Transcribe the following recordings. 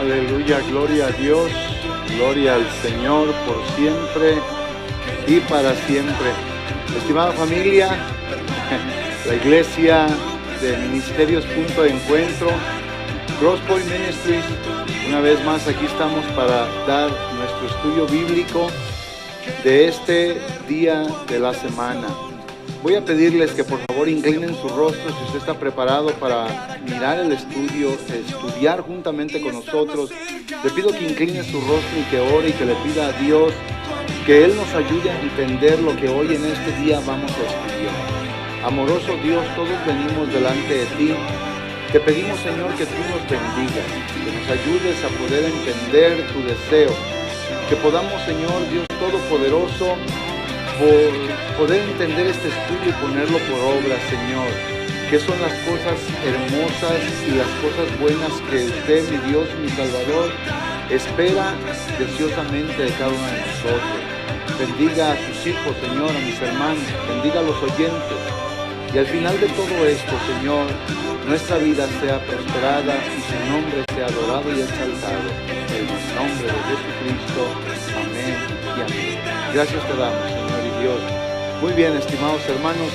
Aleluya, gloria a Dios, gloria al Señor por siempre y para siempre. Estimada familia, la iglesia de Ministerios Punto de Encuentro, Crosspoint Ministries, una vez más aquí estamos para dar nuestro estudio bíblico de este día de la semana. Voy a pedirles que por favor inclinen su rostro si usted está preparado para mirar el estudio, estudiar juntamente con nosotros. Le pido que incline su rostro y que ore y que le pida a Dios que Él nos ayude a entender lo que hoy en este día vamos a estudiar. Amoroso Dios, todos venimos delante de ti. Te pedimos, Señor, que tú nos bendigas, que nos ayudes a poder entender tu deseo, que podamos, Señor Dios Todopoderoso, por poder entender este estudio y ponerlo por obra, Señor. ¿Qué son las cosas hermosas y las cosas buenas que usted, mi Dios, mi Salvador, espera deseosamente de cada uno de nosotros? Bendiga a sus hijos, Señor, a mis hermanos, bendiga a los oyentes. Y al final de todo esto, Señor, nuestra vida sea prosperada y su nombre sea adorado y exaltado. En el nombre de Jesucristo. Amén y amén. Gracias te damos, Señor y Dios. Muy bien, estimados hermanos.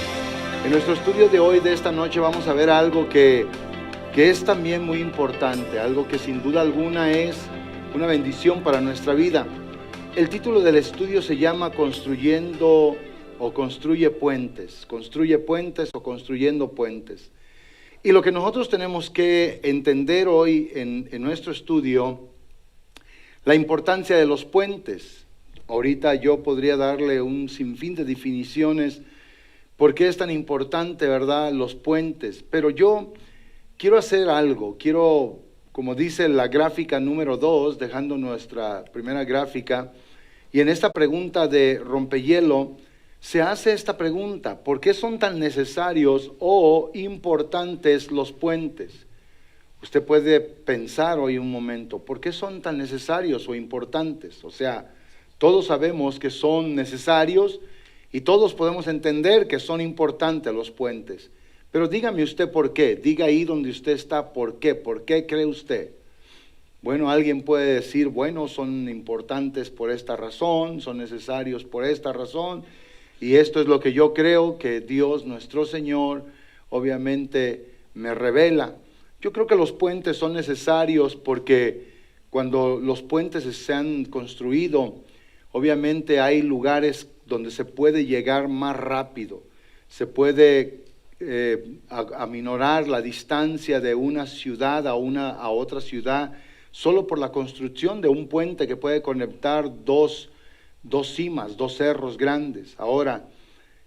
En nuestro estudio de hoy, de esta noche, vamos a ver algo que es también muy importante. Algo que sin duda alguna es una bendición para nuestra vida. El título del estudio se llama Construyendo o Construye Puentes. Construye puentes o construyendo puentes. Y lo que nosotros tenemos que entender hoy en nuestro estudio, la importancia de los puentes. Ahorita yo podría darle un sinfín de definiciones por qué es tan importante, ¿verdad?, los puentes. Pero yo quiero hacer algo, como dice la gráfica número 2, dejando nuestra primera gráfica, y en esta pregunta de rompehielo, se hace esta pregunta: ¿por qué son tan necesarios o importantes los puentes? Usted puede pensar hoy un momento, ¿por qué son tan necesarios o importantes? O sea, todos sabemos que son necesarios y todos podemos entender que son importantes los puentes. Pero dígame usted por qué, diga ahí donde usted está, ¿por qué cree usted? Bueno, alguien puede decir, bueno, son importantes por esta razón, son necesarios por esta razón, y esto es lo que yo creo que Dios, nuestro Señor, obviamente me revela. Yo creo que los puentes son necesarios porque cuando los puentes se han construido, obviamente hay lugares donde se puede llegar más rápido, se puede aminorar la distancia de una ciudad a otra ciudad, solo por la construcción de un puente que puede conectar dos cimas, dos cerros grandes. Ahora,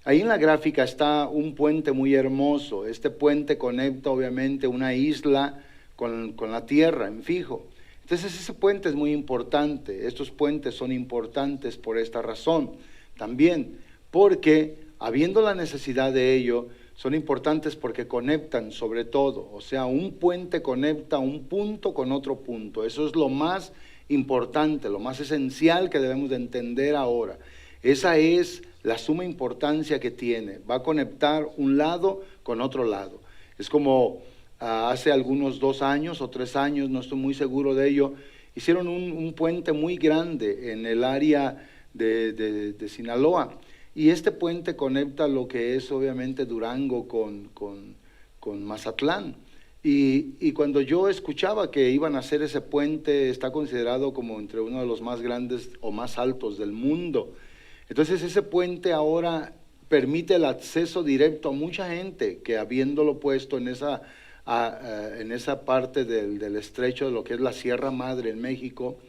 ahí en la gráfica está un puente muy hermoso. Este puente conecta obviamente una isla con la tierra en fijo. Entonces ese puente es muy importante. Estos puentes son importantes por esta razón también, porque habiendo la necesidad de ello, son importantes porque conectan sobre todo. O sea, un puente conecta un punto con otro punto. Eso es lo más importante, lo más esencial que debemos de entender ahora. Esa es la suma importancia que tiene. Va a conectar un lado con otro lado. Es como hace algunos 2 años o 3 años, no estoy muy seguro de ello, hicieron un puente muy grande en el área de Sinaloa. Y este puente conecta lo que es obviamente Durango con Mazatlán. Y cuando yo escuchaba que iban a hacer ese puente, está considerado como entre uno de los más grandes o más altos del mundo. Entonces ese puente ahora permite el acceso directo a mucha gente que, habiéndolo puesto en esa parte del estrecho de lo que es la Sierra Madre en México,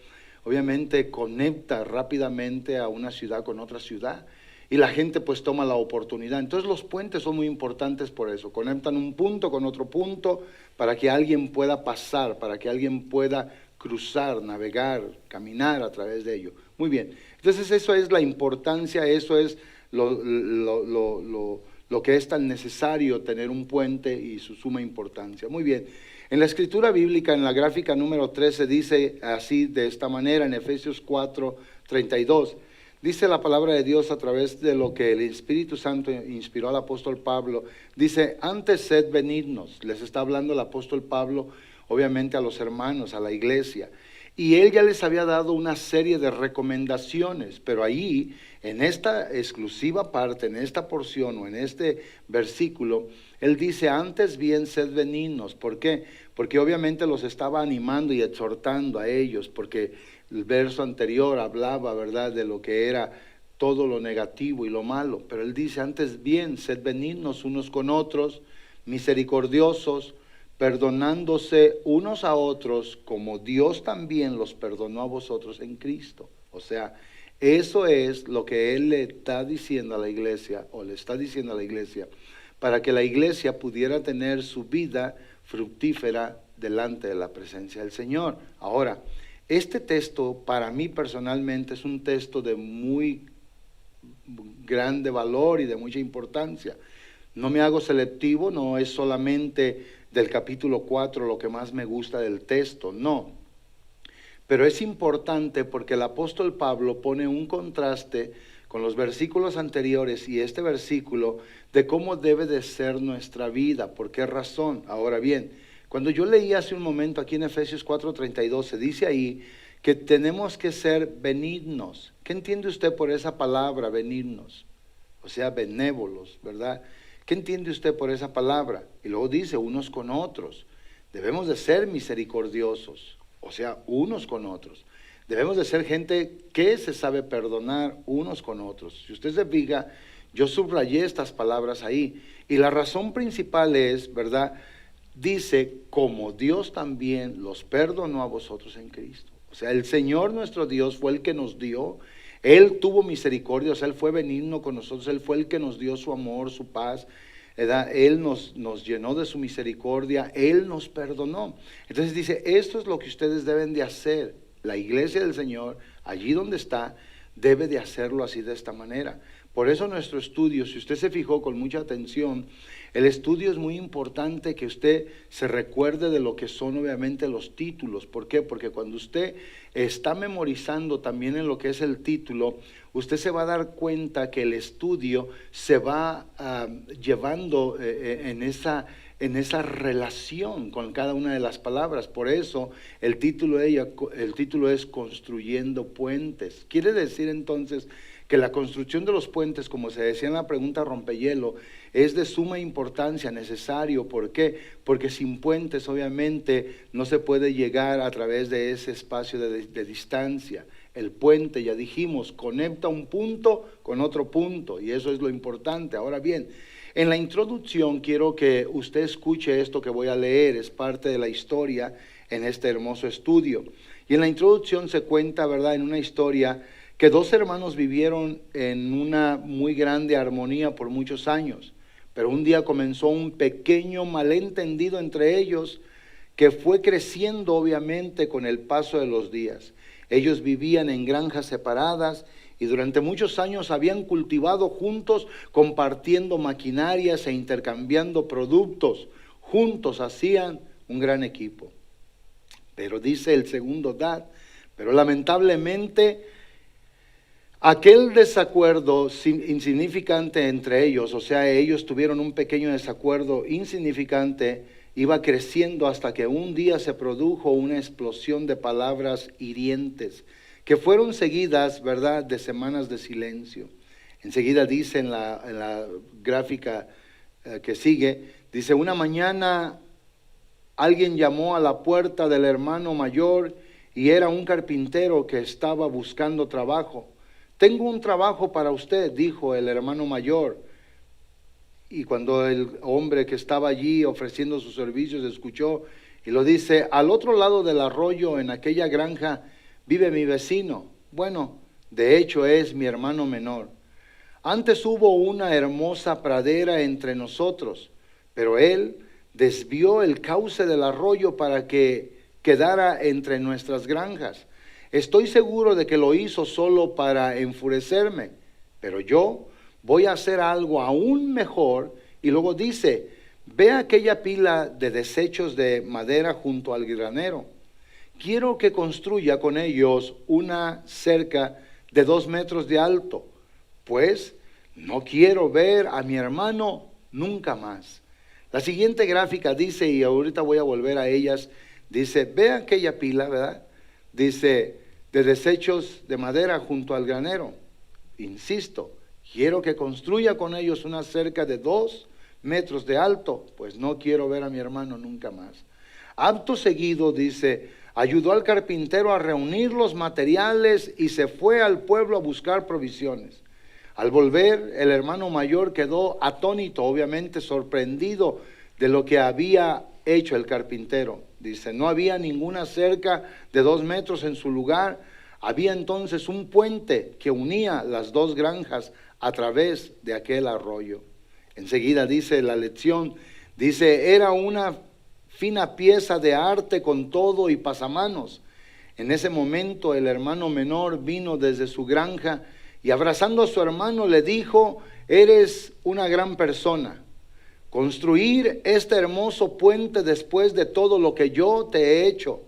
obviamente conecta rápidamente a una ciudad con otra ciudad. Y la gente pues toma la oportunidad. Entonces los puentes son muy importantes por eso. Conectan un punto con otro punto para que alguien pueda pasar, para que alguien pueda cruzar, navegar, caminar a través de ello. Muy bien. Entonces eso es la importancia, eso es lo que es tan necesario tener un puente y su suma importancia. Muy bien. En la escritura bíblica, en la gráfica número 13, dice así, de esta manera, en Efesios 4:32. Dice la palabra de Dios a través de lo que el Espíritu Santo inspiró al apóstol Pablo. Dice, antes sed benignos. Les está hablando el apóstol Pablo, obviamente a los hermanos, a la iglesia. Y él ya les había dado una serie de recomendaciones, pero ahí, en esta exclusiva parte, en esta porción o en este versículo, él dice, antes bien sed benignos. ¿Por qué? Porque obviamente los estaba animando y exhortando a ellos, porque el verso anterior hablaba, ¿verdad?, de lo que era todo lo negativo y lo malo. Pero él dice, antes bien sed benignos unos con otros, misericordiosos, perdonándose unos a otros como Dios también los perdonó a vosotros en Cristo. O sea, eso es lo que él le está diciendo a la iglesia, o le está diciendo a la iglesia, para que la iglesia pudiera tener su vida fructífera delante de la presencia del Señor. Ahora, este texto para mí personalmente es un texto de muy grande valor y de mucha importancia. No me hago selectivo, no es solamente del capítulo 4 lo que más me gusta del texto, no. Pero es importante porque el apóstol Pablo pone un contraste con los versículos anteriores y este versículo de cómo debe de ser nuestra vida, por qué razón. Ahora bien, cuando yo leí hace un momento aquí en Efesios 4:32, se dice ahí que tenemos que ser benignos. ¿Qué entiende usted por esa palabra, benignos? O sea, benévolos, ¿verdad? ¿Qué entiende usted por esa palabra? Y luego dice, unos con otros. Debemos de ser misericordiosos, o sea, unos con otros. Debemos de ser gente que se sabe perdonar unos con otros. Si usted se fija, yo subrayé estas palabras ahí. Y la razón principal es, ¿verdad? Dice, como Dios también los perdonó a vosotros en Cristo. O sea, el Señor nuestro Dios fue el que nos dio. Él tuvo misericordia, o sea, Él fue benigno con nosotros, Él fue el que nos dio su amor, su paz, ¿verdad? Él nos llenó de su misericordia, Él nos perdonó. Entonces dice, esto es lo que ustedes deben de hacer. La iglesia del Señor, allí donde está, debe de hacerlo así de esta manera. Por eso nuestro estudio, si usted se fijó con mucha atención, el estudio es muy importante que usted se recuerde de lo que son obviamente los títulos. ¿Por qué? Porque cuando usted está memorizando también en lo que es el título, usted se va a dar cuenta que el estudio se va llevando en esa relación con cada una de las palabras. Por eso el título es Construyendo Puentes. Quiere decir entonces que la construcción de los puentes, como se decía en la pregunta rompehielo, es de suma importancia, necesario. ¿Por qué? Porque sin puentes obviamente no se puede llegar a través de ese espacio de distancia. El puente, ya dijimos, conecta un punto con otro punto, y eso es lo importante. Ahora bien, en la introducción quiero que usted escuche esto que voy a leer, es parte de la historia en este hermoso estudio. Y en la introducción se cuenta, ¿verdad?, en una historia que dos hermanos vivieron en una muy grande armonía por muchos años, pero un día comenzó un pequeño malentendido entre ellos que fue creciendo obviamente con el paso de los días. Ellos vivían en granjas separadas y durante muchos años habían cultivado juntos, compartiendo maquinarias e intercambiando productos. Juntos hacían un gran equipo. Pero dice el segundo dad, pero lamentablemente aquel desacuerdo insignificante entre ellos, o sea, ellos tuvieron un pequeño desacuerdo insignificante, iba creciendo hasta que un día se produjo una explosión de palabras hirientes, que fueron seguidas, ¿verdad?, de semanas de silencio. Enseguida dice en la gráfica que sigue, dice, una mañana alguien llamó a la puerta del hermano mayor y era un carpintero que estaba buscando trabajo. Tengo un trabajo para usted, dijo el hermano mayor. Y cuando el hombre que estaba allí ofreciendo sus servicios escuchó y lo dice, al otro lado del arroyo, en aquella granja, vive mi vecino. Bueno, de hecho es mi hermano menor. Antes hubo una hermosa pradera entre nosotros, pero él desvió el cauce del arroyo para que quedara entre nuestras granjas. Estoy seguro de que lo hizo solo para enfurecerme, pero yo voy a hacer algo aún mejor. Y luego dice, ve aquella pila de desechos de madera junto al granero. Quiero que construya con ellos una cerca de 2 metros de alto, pues no quiero ver a mi hermano nunca más. La siguiente gráfica dice, y ahorita voy a volver a ellas, Dice, ve aquella pila, ¿verdad? Dice, de desechos de madera junto al granero. Insisto, quiero que construya con ellos una cerca de 2 metros de alto, pues no quiero ver a mi hermano nunca más. Acto seguido, dice, ayudó al carpintero a reunir los materiales y se fue al pueblo a buscar provisiones. Al volver, el hermano mayor quedó atónito, obviamente sorprendido de lo que había hecho el carpintero. Dice, no había ninguna cerca de 2 metros en su lugar. Había entonces un puente que unía las 2 granjas a través de aquel arroyo. Enseguida dice la lección, dice, era una fina pieza de arte con todo y pasamanos. En ese momento el hermano menor vino desde su granja y abrazando a su hermano le dijo, eres una gran persona. Construir este hermoso puente después de todo lo que yo te he hecho.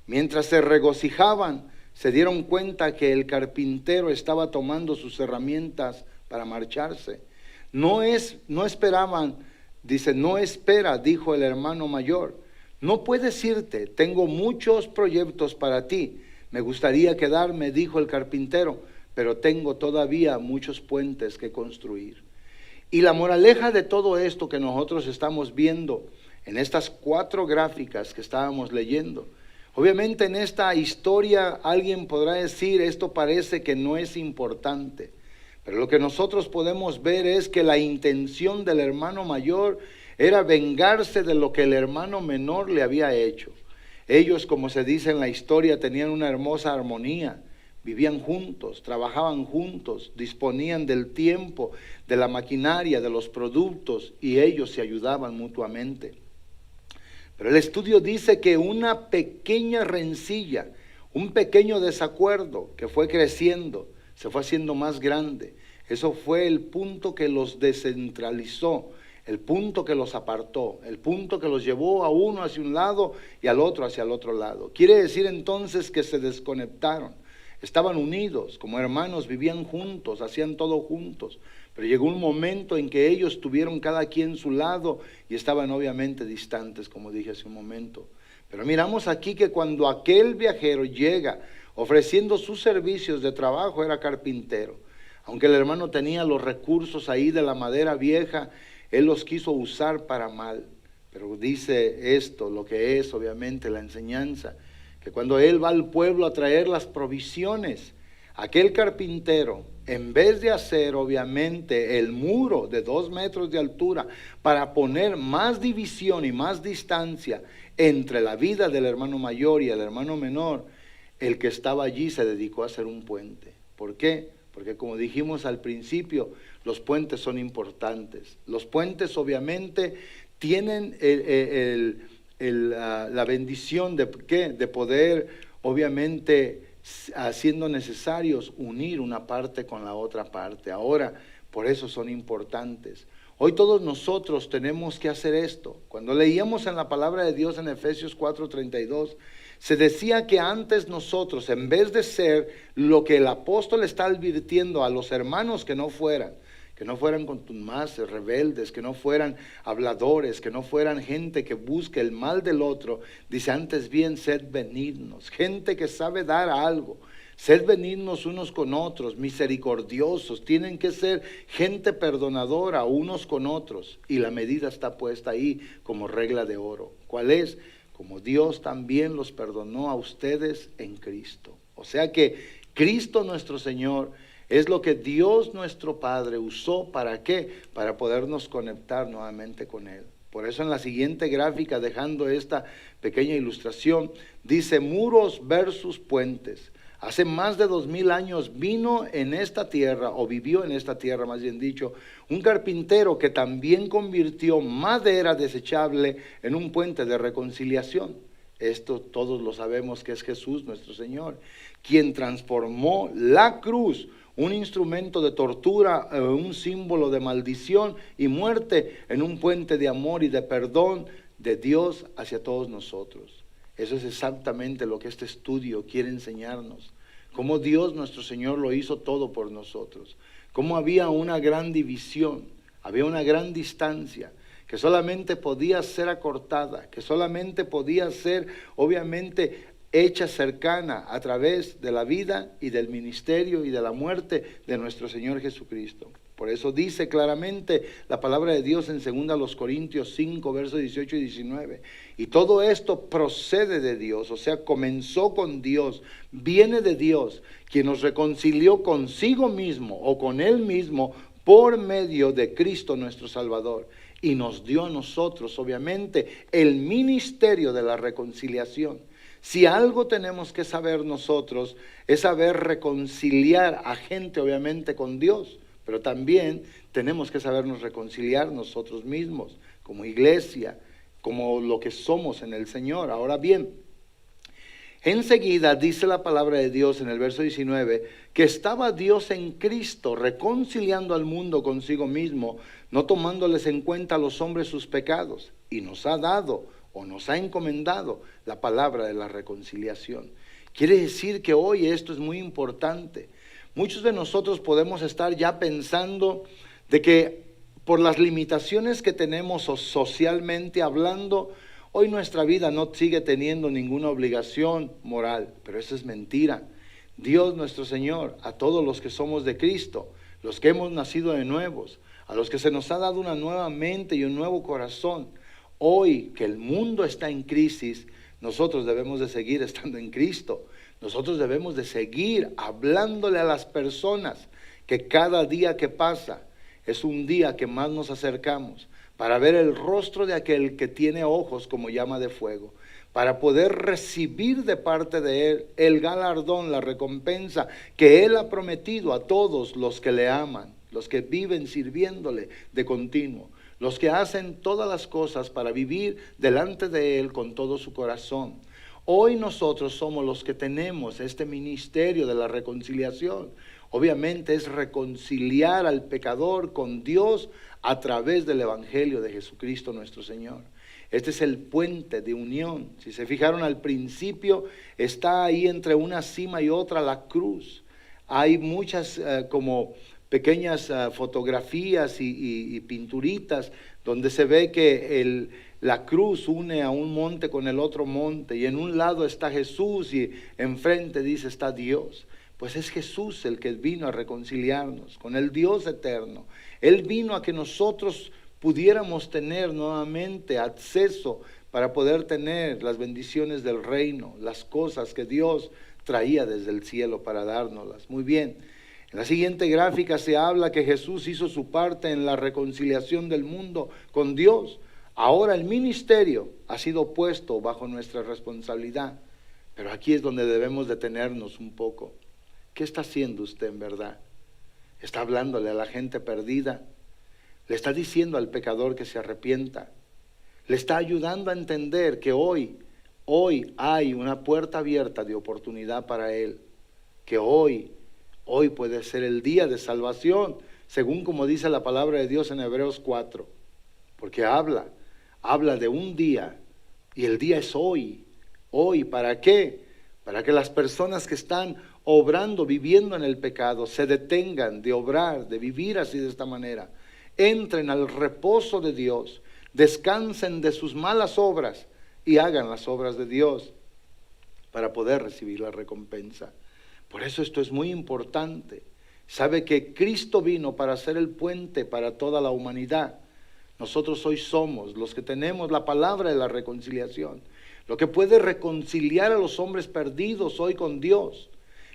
Mientras se regocijaban, se dieron cuenta que el carpintero estaba tomando sus herramientas para marcharse. No esperaban, dice, no espera, dijo el hermano mayor. No puedes irte, tengo muchos proyectos para ti. Me gustaría quedarme, dijo el carpintero, pero tengo todavía muchos puentes que construir. Y la moraleja de todo esto que nosotros estamos viendo en estas 4 gráficas que estábamos leyendo, obviamente en esta historia alguien podrá decir, esto parece que no es importante, pero lo que nosotros podemos ver es que la intención del hermano mayor era vengarse de lo que el hermano menor le había hecho. Ellos, como se dice en la historia, tenían una hermosa armonía. Vivían juntos, trabajaban juntos, disponían del tiempo, de la maquinaria, de los productos, y ellos se ayudaban mutuamente. Pero el estudio dice que una pequeña rencilla, un pequeño desacuerdo que fue creciendo, se fue haciendo más grande. Eso fue el punto que los descentralizó, el punto que los apartó, el punto que los llevó a uno hacia un lado y al otro hacia el otro lado. Quiere decir entonces que se desconectaron. Estaban unidos, como hermanos, vivían juntos, hacían todo juntos. Pero llegó un momento en que ellos tuvieron cada quien su lado y estaban obviamente distantes, como dije hace un momento. Pero miramos aquí que cuando aquel viajero llega ofreciendo sus servicios de trabajo, era carpintero. Aunque el hermano tenía los recursos ahí de la madera vieja, él los quiso usar para mal. Pero dice esto, lo que es obviamente la enseñanza, que cuando él va al pueblo a traer las provisiones, aquel carpintero, en vez de hacer obviamente el muro de 2 metros de altura para poner más división y más distancia entre la vida del hermano mayor y el hermano menor, el que estaba allí se dedicó a hacer un puente. ¿Por qué? Porque como dijimos al principio, los puentes son importantes. Los puentes obviamente tienen la bendición de poder, obviamente, haciendo necesarios, unir una parte con la otra parte. Ahora, por eso son importantes. Hoy todos nosotros tenemos que hacer esto. Cuando leíamos en la palabra de Dios en Efesios 4:32, se decía que antes nosotros, en vez de ser lo que el apóstol está advirtiendo a los hermanos que no fueran contumaces, rebeldes, que no fueran habladores, que no fueran gente que busque el mal del otro, dice antes bien, sed benignos, gente que sabe dar algo, sed benignos unos con otros, misericordiosos, tienen que ser gente perdonadora unos con otros, y la medida está puesta ahí como regla de oro. ¿Cuál es? Como Dios también los perdonó a ustedes en Cristo. O sea que Cristo nuestro Señor es lo que Dios nuestro Padre usó, ¿para qué? Para podernos conectar nuevamente con Él. Por eso en la siguiente gráfica, dejando esta pequeña ilustración, dice muros versus puentes. Hace más de 2000 años vino en esta tierra, o vivió en esta tierra más bien dicho, un carpintero que también convirtió madera desechable en un puente de reconciliación. Esto todos lo sabemos que es Jesús nuestro Señor, quien transformó la cruz, un instrumento de tortura, un símbolo de maldición y muerte, en un puente de amor y de perdón de Dios hacia todos nosotros. Eso es exactamente lo que este estudio quiere enseñarnos. Cómo Dios nuestro Señor lo hizo todo por nosotros. Cómo había una gran división, había una gran distancia, que solamente podía ser acortada, que solamente podía ser obviamente hecha cercana a través de la vida y del ministerio y de la muerte de nuestro Señor Jesucristo. Por eso dice claramente la palabra de Dios en 2 Corintios 5, versos 18 y 19. Y todo esto procede de Dios, o sea, comenzó con Dios, viene de Dios, quien nos reconcilió consigo mismo o con Él mismo por medio de Cristo nuestro Salvador. Y nos dio a nosotros, obviamente, el ministerio de la reconciliación. Si algo tenemos que saber nosotros, es saber reconciliar a gente, obviamente, con Dios. Pero también tenemos que sabernos reconciliar nosotros mismos, como iglesia, como lo que somos en el Señor. Ahora bien, enseguida dice la palabra de Dios en el verso 19, que estaba Dios en Cristo reconciliando al mundo consigo mismo, no tomándoles en cuenta a los hombres sus pecados, y nos ha dado o nos ha encomendado la palabra de la reconciliación. Quiere decir que hoy esto es muy importante. Muchos de nosotros podemos estar ya pensando de que por las limitaciones que tenemos socialmente hablando, hoy nuestra vida no sigue teniendo ninguna obligación moral, pero eso es mentira. Dios nuestro Señor, a todos los que somos de Cristo, los que hemos nacido de nuevos, a los que se nos ha dado una nueva mente y un nuevo corazón, hoy que el mundo está en crisis, nosotros debemos de seguir estando en Cristo. Nosotros debemos de seguir hablándole a las personas que cada día que pasa es un día que más nos acercamos para ver el rostro de aquel que tiene ojos como llama de fuego, para poder recibir de parte de Él el galardón, la recompensa que Él ha prometido a todos los que le aman, los que viven sirviéndole de continuo, los que hacen todas las cosas para vivir delante de Él con todo su corazón. Hoy nosotros somos los que tenemos este ministerio de la reconciliación. Obviamente es reconciliar al pecador con Dios a través del Evangelio de Jesucristo nuestro Señor. Este es el puente de unión. Si se fijaron al principio, está ahí entre una cima y otra la cruz. Hay muchas como pequeñas fotografías y pinturitas donde se ve que la cruz une a un monte con el otro monte, y en un lado está Jesús y enfrente dice está Dios. Pues es Jesús el que vino a reconciliarnos con el Dios eterno. Él vino a que nosotros pudiéramos tener nuevamente acceso para poder tener las bendiciones del reino, las cosas que Dios traía desde el cielo para dárnoslas. Muy bien, en la siguiente gráfica se habla que Jesús hizo su parte en la reconciliación del mundo con Dios. Ahora el ministerio ha sido puesto bajo nuestra responsabilidad, pero aquí es donde debemos detenernos un poco. ¿Qué está haciendo usted en verdad? ¿Está hablándole a la gente perdida? ¿Le está diciendo al pecador que se arrepienta? ¿Le está ayudando a entender que hoy hay una puerta abierta de oportunidad para él? Que hoy puede ser el día de salvación, según como dice la palabra de Dios en Hebreos 4, porque habla de un día, y el día es hoy. Hoy, ¿para qué? Para que las personas que están obrando, viviendo en el pecado, se detengan de obrar, de vivir así de esta manera, entren al reposo de Dios, descansen de sus malas obras y hagan las obras de Dios para poder recibir la recompensa. Por eso esto es muy importante. Sabe que Cristo vino para ser el puente para toda la humanidad. Nosotros hoy somos los que tenemos la palabra de la reconciliación. Lo que puede reconciliar a los hombres perdidos hoy con Dios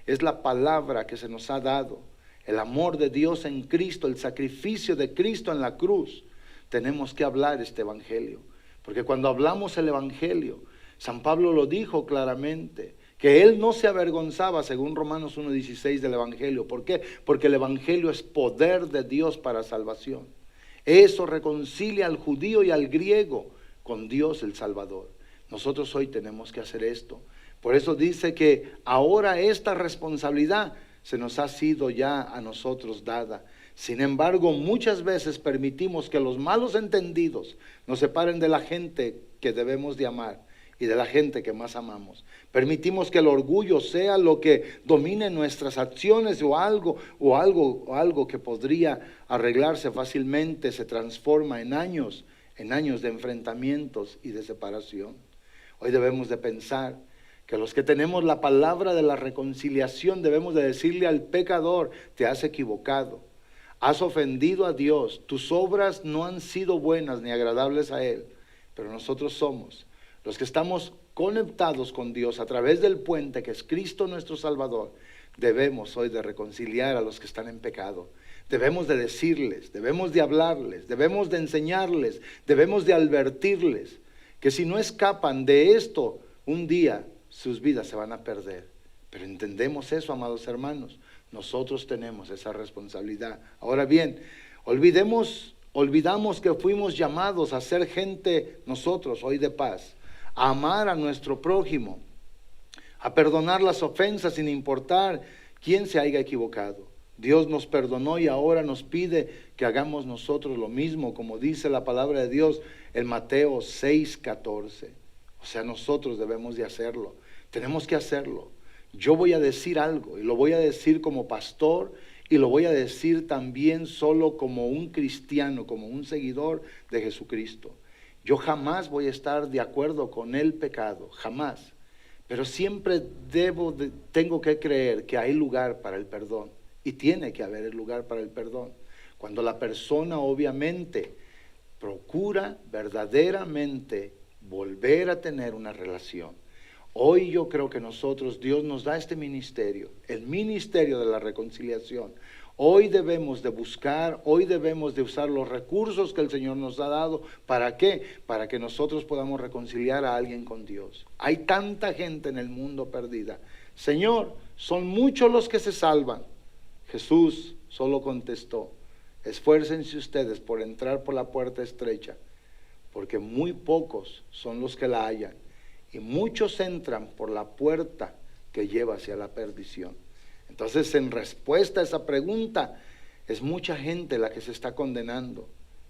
es la palabra que se nos ha dado. El amor de Dios en Cristo, el sacrificio de Cristo en la cruz. Tenemos que hablar este evangelio. Porque cuando hablamos el evangelio, San Pablo lo dijo claramente, que él no se avergonzaba, según Romanos 1:16 del evangelio. ¿Por qué? Porque el evangelio es poder de Dios para salvación. Eso reconcilia al judío y al griego con Dios el Salvador. Nosotros hoy tenemos que hacer esto. Por eso dice que ahora esta responsabilidad se nos ha sido ya a nosotros dada. Sin embargo, muchas veces permitimos que los malos entendidos nos separen de la gente que debemos de amar y de la gente que más amamos. Permitimos que el orgullo sea lo que domine nuestras acciones, o algo que podría arreglarse fácilmente se transforma en años en años de enfrentamientos y de separación. Hoy debemos de pensar que los que tenemos la palabra de la reconciliación debemos de decirle al pecador: te has equivocado, has ofendido a Dios, tus obras no han sido buenas ni agradables a Él, pero nosotros somos los que estamos conectados con Dios a través del puente que es Cristo nuestro Salvador. Debemos hoy de reconciliar a los que están en pecado. Debemos de decirles, debemos de hablarles, debemos de enseñarles, debemos de advertirles que si no escapan de esto, un día sus vidas se van a perder. Pero entendemos eso, amados hermanos. Nosotros tenemos esa responsabilidad. Ahora bien, olvidamos que fuimos llamados a ser gente, nosotros hoy de paz, a amar a nuestro prójimo, a perdonar las ofensas sin importar quién se haya equivocado. Dios nos perdonó y ahora nos pide que hagamos nosotros lo mismo, como dice la palabra de Dios en Mateo 6:14. O sea, nosotros debemos de hacerlo. Tenemos que hacerlo. Yo voy a decir algo y lo voy a decir como pastor y lo voy a decir también solo como un cristiano, como un seguidor de Jesucristo. Yo jamás voy a estar de acuerdo con el pecado, jamás. Pero siempre tengo que creer que hay lugar para el perdón. Y tiene que haber el lugar para el perdón. Cuando la persona obviamente procura verdaderamente volver a tener una relación. Hoy yo creo que nosotros, Dios nos da este ministerio, el ministerio de la reconciliación. Hoy debemos de buscar, hoy debemos de usar los recursos que el Señor nos ha dado. ¿Para qué? Para que nosotros podamos reconciliar a alguien con Dios. Hay tanta gente en el mundo perdida. Señor, son muchos los que se salvan. Jesús solo contestó: esfuércense ustedes por entrar por la puerta estrecha, porque muy pocos son los que la hallan, y muchos entran por la puerta que lleva hacia la perdición. Entonces, en respuesta a esa pregunta, es mucha gente la que se está condenando.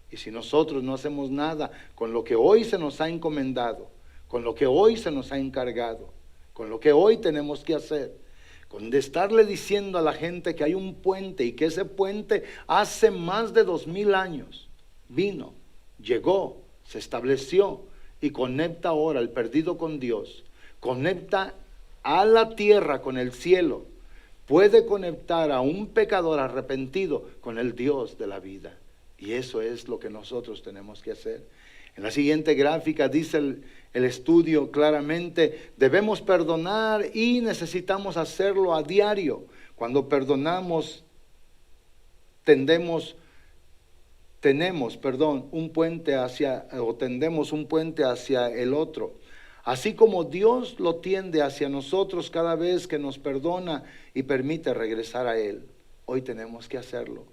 Y si nosotros no hacemos nada con lo que hoy se nos ha encomendado, con lo que hoy se nos ha encargado, con lo que hoy tenemos que hacer, con de estarle diciendo a la gente que hay un puente y que ese puente hace más de 2000 años vino, llegó, se estableció y conecta ahora al perdido con Dios, conecta a la tierra con el cielo, puede conectar a un pecador arrepentido con el Dios de la vida. Y eso es lo que nosotros tenemos que hacer. En la siguiente gráfica dice el estudio claramente: debemos perdonar y necesitamos hacerlo a diario. Cuando perdonamos, tendemos un puente tendemos un puente hacia el otro. Así como Dios lo tiende hacia nosotros cada vez que nos perdona y permite regresar a Él. Hoy tenemos que hacerlo.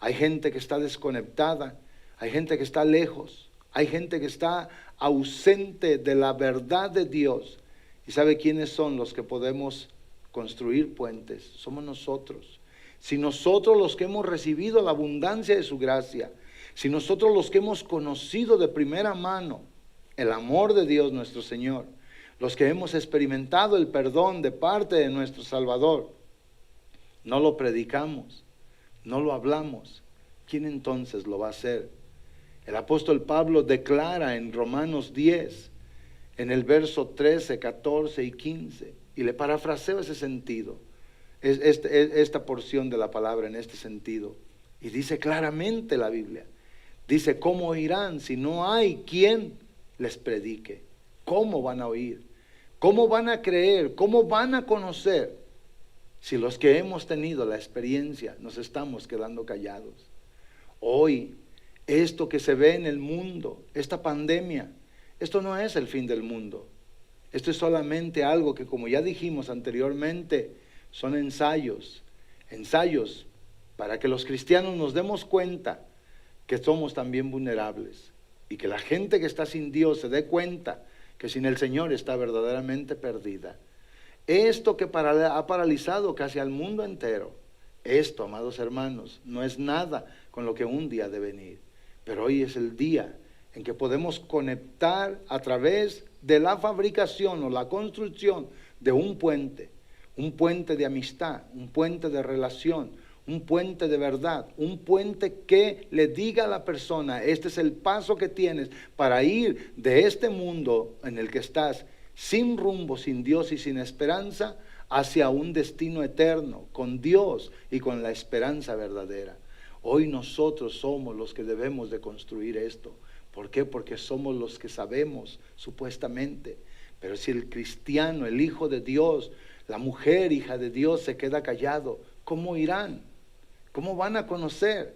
Hay gente que está desconectada, hay gente que está lejos, hay gente que está ausente de la verdad de Dios. ¿Y sabe quiénes son los que podemos construir puentes? Somos nosotros. Si nosotros, los que hemos recibido la abundancia de su gracia, si nosotros, los que hemos conocido de primera mano el amor de Dios nuestro Señor, los que hemos experimentado el perdón de parte de nuestro Salvador, no lo predicamos, no lo hablamos, ¿quién entonces lo va a hacer? El apóstol Pablo declara en Romanos 10, en el verso 13, 14 y 15, y le parafraseo ese sentido, esta porción de la palabra en este sentido, y dice claramente la Biblia, dice: ¿cómo oirán si no hay quien les predique? ¿Cómo van a oír? ¿Cómo van a creer? ¿Cómo van a conocer si los que hemos tenido la experiencia nos estamos quedando callados? Hoy, esto que se ve en el mundo, esta pandemia, esto no es el fin del mundo. Esto es solamente algo que, como ya dijimos anteriormente, son ensayos para que los cristianos nos demos cuenta que somos también vulnerables y que la gente que está sin Dios se dé cuenta que sin el Señor está verdaderamente perdida. Esto que ha paralizado casi al mundo entero, esto, amados hermanos, no es nada con lo que un día ha de venir. Pero hoy es el día en que podemos conectar a través de la fabricación o la construcción de un puente de amistad, un puente de relación, un puente de verdad, un puente que le diga a la persona, este es el paso que tienes para ir de este mundo en el que estás, sin rumbo, sin Dios y sin esperanza, hacia un destino eterno, con Dios y con la esperanza verdadera. Hoy nosotros somos los que debemos de construir esto. ¿Por qué? Porque somos los que sabemos, supuestamente. Pero si el cristiano, el hijo de Dios, la mujer hija de Dios se queda callado, ¿cómo irán? ¿Cómo van a conocer?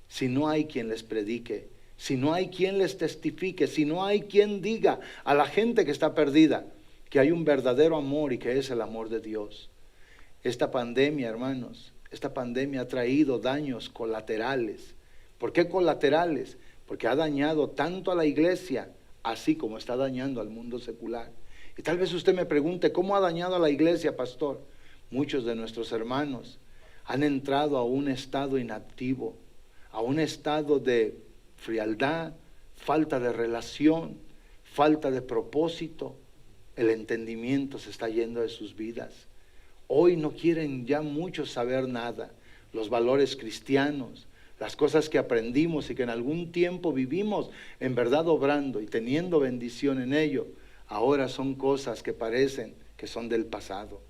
Si no hay quien les predique, si no hay quien les testifique, si no hay quien diga a la gente que está perdida que hay un verdadero amor y que es el amor de Dios. Esta pandemia, hermanos, esta pandemia ha traído daños colaterales. ¿Por qué colaterales? Porque ha dañado tanto a la iglesia, así como está dañando al mundo secular. Y tal vez usted me pregunte, ¿cómo ha dañado a la iglesia, pastor? Muchos de nuestros hermanos han entrado a un estado inactivo, a un estado de frialdad, falta de relación, falta de propósito. El entendimiento se está yendo de sus vidas. Hoy no quieren ya muchos saber nada. Los valores cristianos, las cosas que aprendimos y que en algún tiempo vivimos en verdad obrando y teniendo bendición en ello, ahora son cosas que parecen que son del pasado.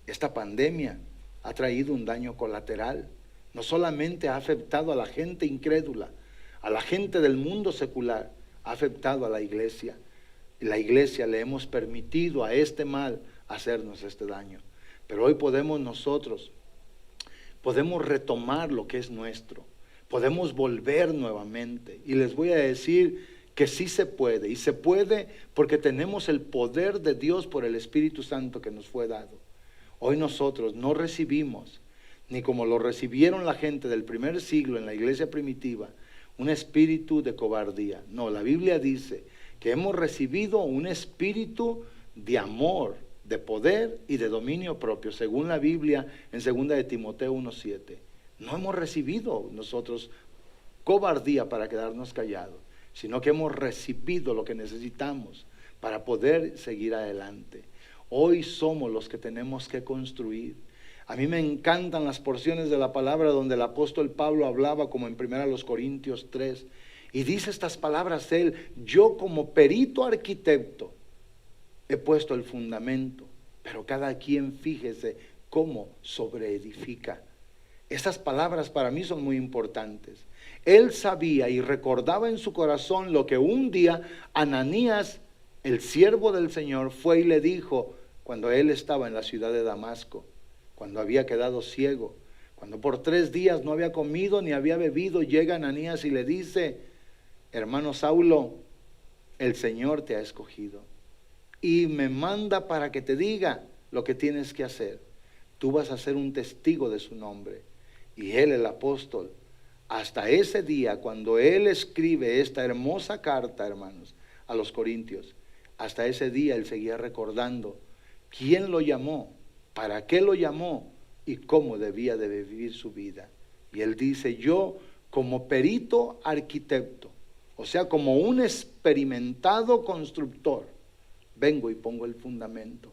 Esta pandemia ha traído un daño colateral. No solamente ha afectado a la gente incrédula, a la gente del mundo secular, ha afectado a la iglesia. Y la iglesia le hemos permitido a este mal hacernos este daño. Pero hoy podemos retomar lo que es nuestro. Podemos volver nuevamente. Y les voy a decir que sí se puede. Y se puede porque tenemos el poder de Dios por el Espíritu Santo que nos fue dado. Hoy nosotros no recibimos, ni como lo recibieron la gente del primer siglo en la iglesia primitiva, un espíritu de cobardía. No, la Biblia dice que hemos recibido un espíritu de amor, de poder y de dominio propio, según la Biblia en 2 de Timoteo 1:7. No hemos recibido nosotros cobardía para quedarnos callados, sino que hemos recibido lo que necesitamos para poder seguir adelante. Hoy somos los que tenemos que construir. A mí me encantan las porciones de la palabra donde el apóstol Pablo hablaba, como en 1 Corintios 3, y dice estas palabras él: yo como perito arquitecto he puesto el fundamento, pero cada quien fíjese cómo sobreedifica. Estas palabras para mí son muy importantes. Él sabía y recordaba en su corazón lo que un día Ananías, el siervo del Señor, fue y le dijo cuando él estaba en la ciudad de Damasco, cuando había quedado ciego, cuando por 3 días no había comido ni había bebido. Llega Ananías y le dice: hermano Saulo, el Señor te ha escogido y me manda para que te diga lo que tienes que hacer. Tú vas a ser un testigo de su nombre. Y él, el apóstol, hasta ese día, cuando él escribe esta hermosa carta, hermanos, a los Corintios, hasta ese día él seguía recordando quién lo llamó, para qué lo llamó y cómo debía de vivir su vida. Y él dice: yo como perito arquitecto, o sea, como un experimentado constructor, vengo y pongo el fundamento.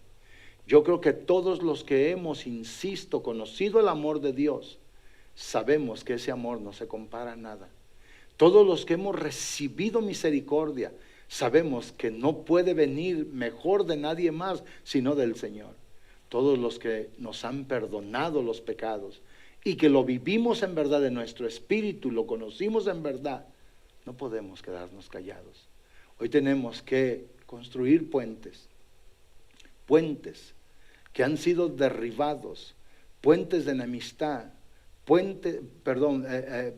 Yo creo que todos los que hemos, insisto, conocido el amor de Dios, sabemos que ese amor no se compara a nada. Todos los que hemos recibido misericordia, sabemos que no puede venir mejor de nadie más sino del Señor. Todos los que nos han perdonado los pecados y que lo vivimos en verdad en nuestro espíritu, lo conocimos en verdad, no podemos quedarnos callados. Hoy tenemos que construir puentes que han sido derribados, puentes de enemistad,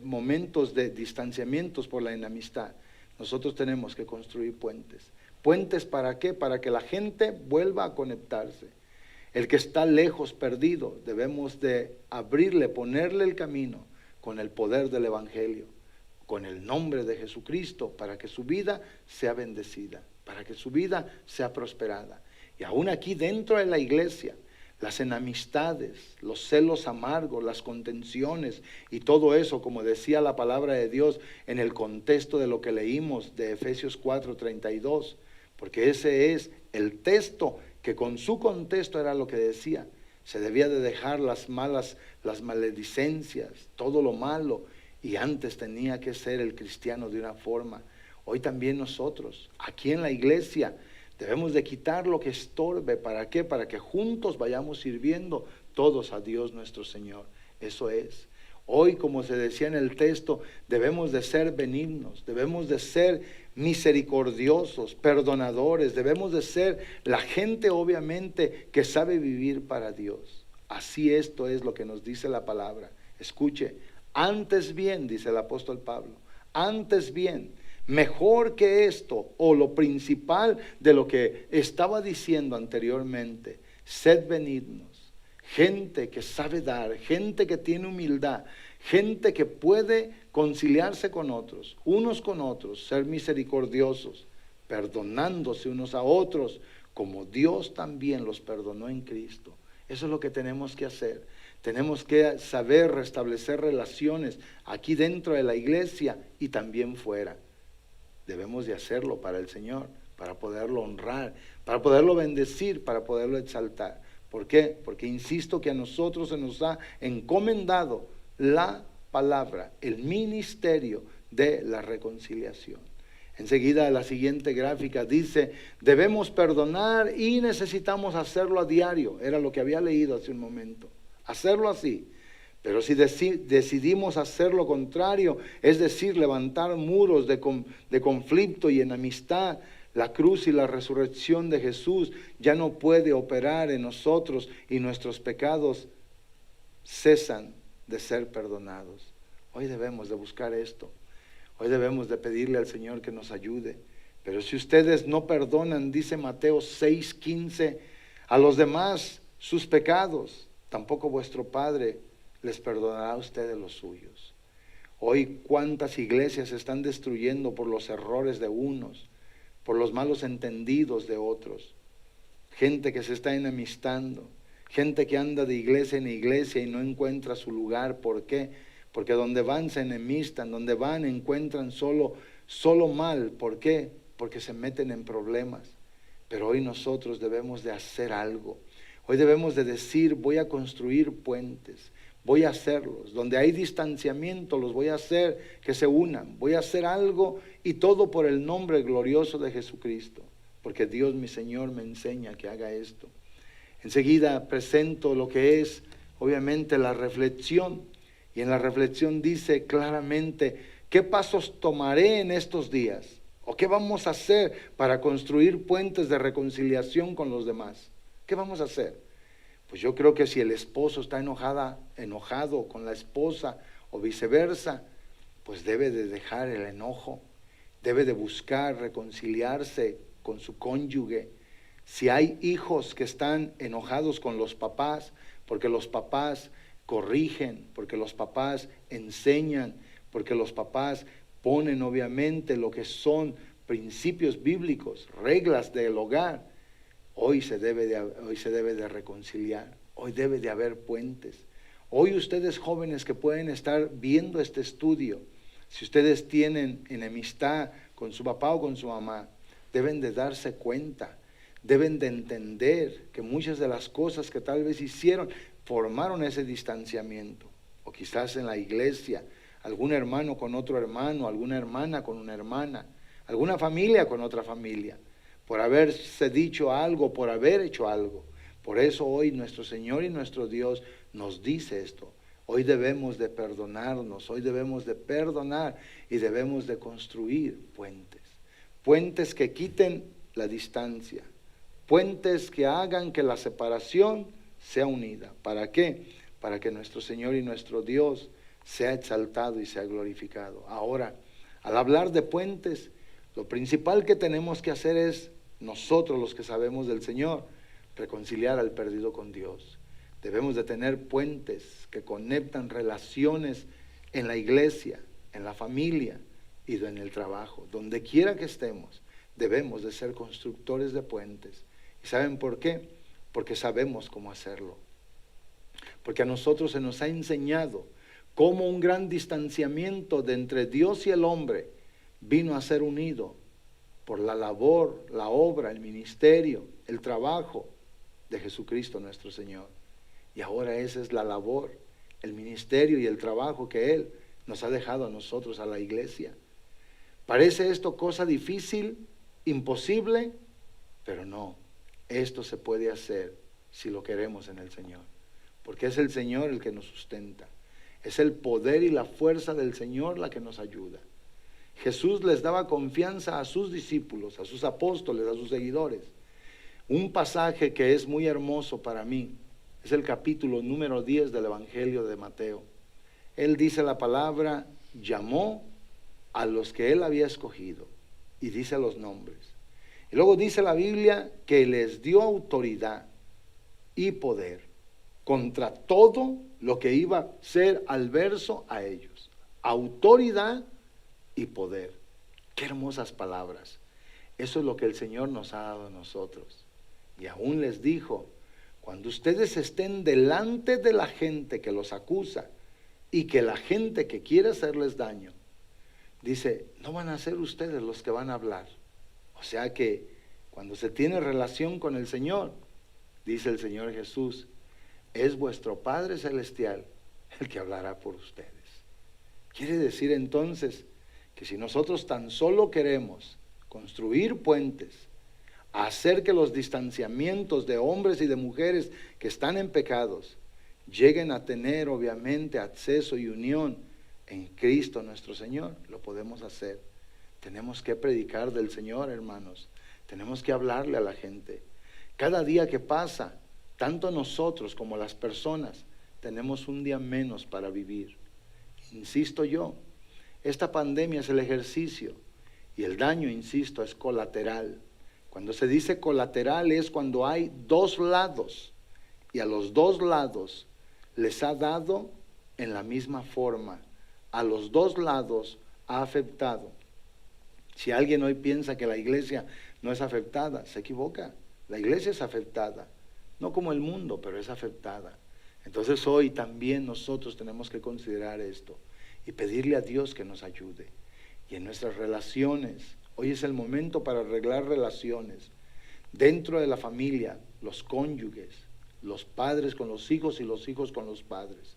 momentos de distanciamientos por la enemistad. Nosotros tenemos que construir puentes. ¿Puentes para qué? Para que la gente vuelva a conectarse. El que está lejos, perdido, debemos de abrirle, ponerle el camino con el poder del Evangelio, con el nombre de Jesucristo, para que su vida sea bendecida, para que su vida sea prosperada. Y aún aquí dentro de la iglesia, las enemistades, los celos amargos, las contenciones y todo eso, como decía la palabra de Dios en el contexto de lo que leímos de Efesios 4:32, porque ese es el texto que con su contexto era lo que decía. Se debía de dejar las maledicencias, todo lo malo. Y antes tenía que ser el cristiano de una forma. Hoy también nosotros, aquí en la iglesia, debemos de quitar lo que estorbe. ¿Para qué? Para que juntos vayamos sirviendo todos a Dios nuestro Señor. Eso es. Hoy, como se decía en el texto, debemos de ser benignos, debemos de ser misericordiosos, perdonadores, debemos de ser la gente obviamente que sabe vivir para Dios. Así esto es lo que nos dice la palabra. Escuche, antes bien, dice el apóstol Pablo, antes bien, mejor que esto, o lo principal de lo que estaba diciendo anteriormente, sed benignos. Gente que sabe dar, gente que tiene humildad, gente que puede conciliarse con otros, unos con otros, ser misericordiosos, perdonándose unos a otros, como Dios también los perdonó en Cristo. Eso es lo que tenemos que hacer. Tenemos que saber restablecer relaciones aquí dentro de la iglesia y también fuera. Debemos de hacerlo para el Señor, para poderlo honrar, para poderlo bendecir, para poderlo exaltar. ¿Por qué? Porque insisto que a nosotros se nos ha encomendado la palabra, el ministerio de la reconciliación. Enseguida la siguiente gráfica dice, debemos perdonar y necesitamos hacerlo a diario. Era lo que había leído hace un momento. Hacerlo así. Pero si decidimos hacer lo contrario, es decir, levantar muros de conflicto y enemistad, la cruz y la resurrección de Jesús ya no puede operar en nosotros y nuestros pecados cesan de ser perdonados. Hoy debemos de buscar esto. Hoy debemos de pedirle al Señor que nos ayude. Pero si ustedes no perdonan, dice Mateo 6:15, a los demás sus pecados, tampoco vuestro Padre les perdonará a ustedes los suyos. Hoy cuántas iglesias se están destruyendo por los errores de unos, por los malos entendidos de otros, gente que se está enemistando, gente que anda de iglesia en iglesia y no encuentra su lugar. ¿Por qué? Porque donde van se enemistan, donde van encuentran solo mal. ¿Por qué? Porque se meten en problemas. Pero hoy nosotros debemos de hacer algo. Hoy debemos de decir, voy a construir puentes, voy a hacerlos. Donde hay distanciamiento, los voy a hacer que se unan. Voy a hacer algo y todo por el nombre glorioso de Jesucristo. Porque Dios mi Señor me enseña que haga esto. Enseguida presento lo que es obviamente la reflexión. Y en la reflexión dice claramente, ¿qué pasos tomaré en estos días? ¿O qué vamos a hacer para construir puentes de reconciliación con los demás? ¿Qué vamos a hacer? Pues yo creo que si el esposo está enojado con la esposa o viceversa, pues debe de dejar el enojo, debe de buscar reconciliarse con su cónyuge. Si hay hijos que están enojados con los papás, porque los papás corrigen, porque los papás enseñan, porque los papás ponen obviamente lo que son principios bíblicos, reglas del hogar, hoy se debe de reconciliar, hoy debe de haber puentes. Hoy ustedes jóvenes que pueden estar viendo este estudio, si ustedes tienen enemistad con su papá o con su mamá, deben de darse cuenta, deben de entender que muchas de las cosas que tal vez hicieron formaron ese distanciamiento. O quizás en la iglesia, algún hermano con otro hermano, alguna hermana con una hermana, alguna familia con otra familia, por haberse dicho algo, por haber hecho algo. Por eso hoy nuestro Señor y nuestro Dios nos dice esto. Hoy debemos de perdonarnos, hoy debemos de perdonar y debemos de construir puentes. Puentes que quiten la distancia, puentes que hagan que la separación sea unida. ¿Para qué? Para que nuestro Señor y nuestro Dios sea exaltado y sea glorificado. Ahora, al hablar de puentes, lo principal que tenemos que hacer es, nosotros los que sabemos del Señor, reconciliar al perdido con Dios. Debemos de tener puentes que conectan relaciones en la iglesia, en la familia y en el trabajo. Donde quiera que estemos, debemos de ser constructores de puentes. ¿Y saben por qué? Porque sabemos cómo hacerlo. Porque a nosotros se nos ha enseñado cómo un gran distanciamiento de entre Dios y el hombre vino a ser unido por la labor, la obra, el ministerio, el trabajo de Jesucristo nuestro Señor. Y ahora esa es la labor, el ministerio y el trabajo que Él nos ha dejado a nosotros, a la iglesia. Parece esto cosa difícil, imposible, pero no, esto se puede hacer si lo queremos en el Señor, porque es el Señor el que nos sustenta, es el poder y la fuerza del Señor la que nos ayuda. Jesús les daba confianza a sus discípulos, a sus apóstoles, a sus seguidores. Un pasaje que es muy hermoso para mí es el capítulo número 10 del Evangelio de Mateo. Él dice la palabra, llamó a los que Él había escogido y dice los nombres. Y luego dice la Biblia que les dio autoridad y poder contra todo lo que iba a ser adverso a ellos. Autoridad y poder. Qué hermosas palabras. Eso es lo que el Señor nos ha dado a nosotros. Y aún les dijo, cuando ustedes estén delante de la gente que los acusa y que la gente que quiere hacerles daño, dice, no van a ser ustedes los que van a hablar. O sea que cuando se tiene relación con el Señor, dice el Señor Jesús, es vuestro Padre Celestial el que hablará por ustedes. Quiere decir entonces que si nosotros tan solo queremos construir puentes, hacer que los distanciamientos de hombres y de mujeres que están en pecados lleguen a tener obviamente acceso y unión en Cristo nuestro Señor, lo podemos hacer. Tenemos que predicar del Señor, hermanos. Tenemos que hablarle a la gente. Cada día que pasa, tanto nosotros como las personas, tenemos un día menos para vivir. Insisto yo, esta pandemia es el ejercicio y el daño, insisto, es colateral. Cuando se dice colateral es cuando hay dos lados y a los dos lados les ha dado en la misma forma. A los dos lados ha afectado. Si alguien hoy piensa que la iglesia no es afectada, se equivoca. La iglesia es afectada, no como el mundo, pero es afectada. Entonces hoy también nosotros tenemos que considerar esto y pedirle a Dios que nos ayude. Y en nuestras relaciones, hoy es el momento para arreglar relaciones dentro de la familia, los cónyuges, los padres con los hijos y los hijos con los padres.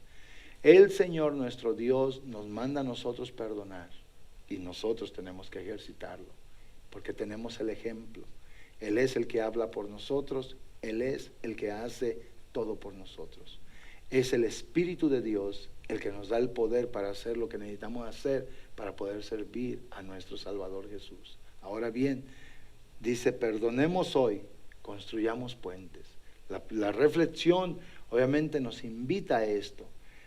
El Señor nuestro Dios nos manda a nosotros perdonar y nosotros tenemos que ejercitarlo porque tenemos el ejemplo. Él es el que habla por nosotros, Él es el que hace todo por nosotros. Es el Espíritu de Dios el que nos da el poder para hacer lo que necesitamos hacer para poder servir a nuestro Salvador Jesús. Ahora bien, dice, perdonemos hoy, construyamos puentes. La reflexión obviamente nos invita a esto.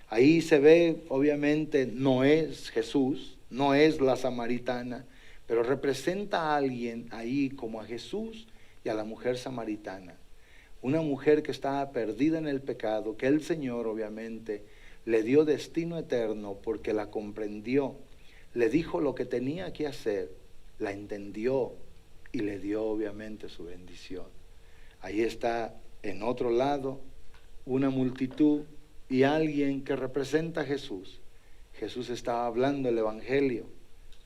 Ahí se ve, obviamente, no es Jesús, no es la samaritana, pero representa a alguien ahí como a Jesús y a la mujer samaritana. Una mujer que estaba perdida en el pecado, que el Señor obviamente le dio destino eterno porque la comprendió, le dijo lo que tenía que hacer, la entendió y le dio obviamente su bendición. Ahí está en otro lado una multitud y alguien que representa a Jesús. Jesús estaba hablando el Evangelio,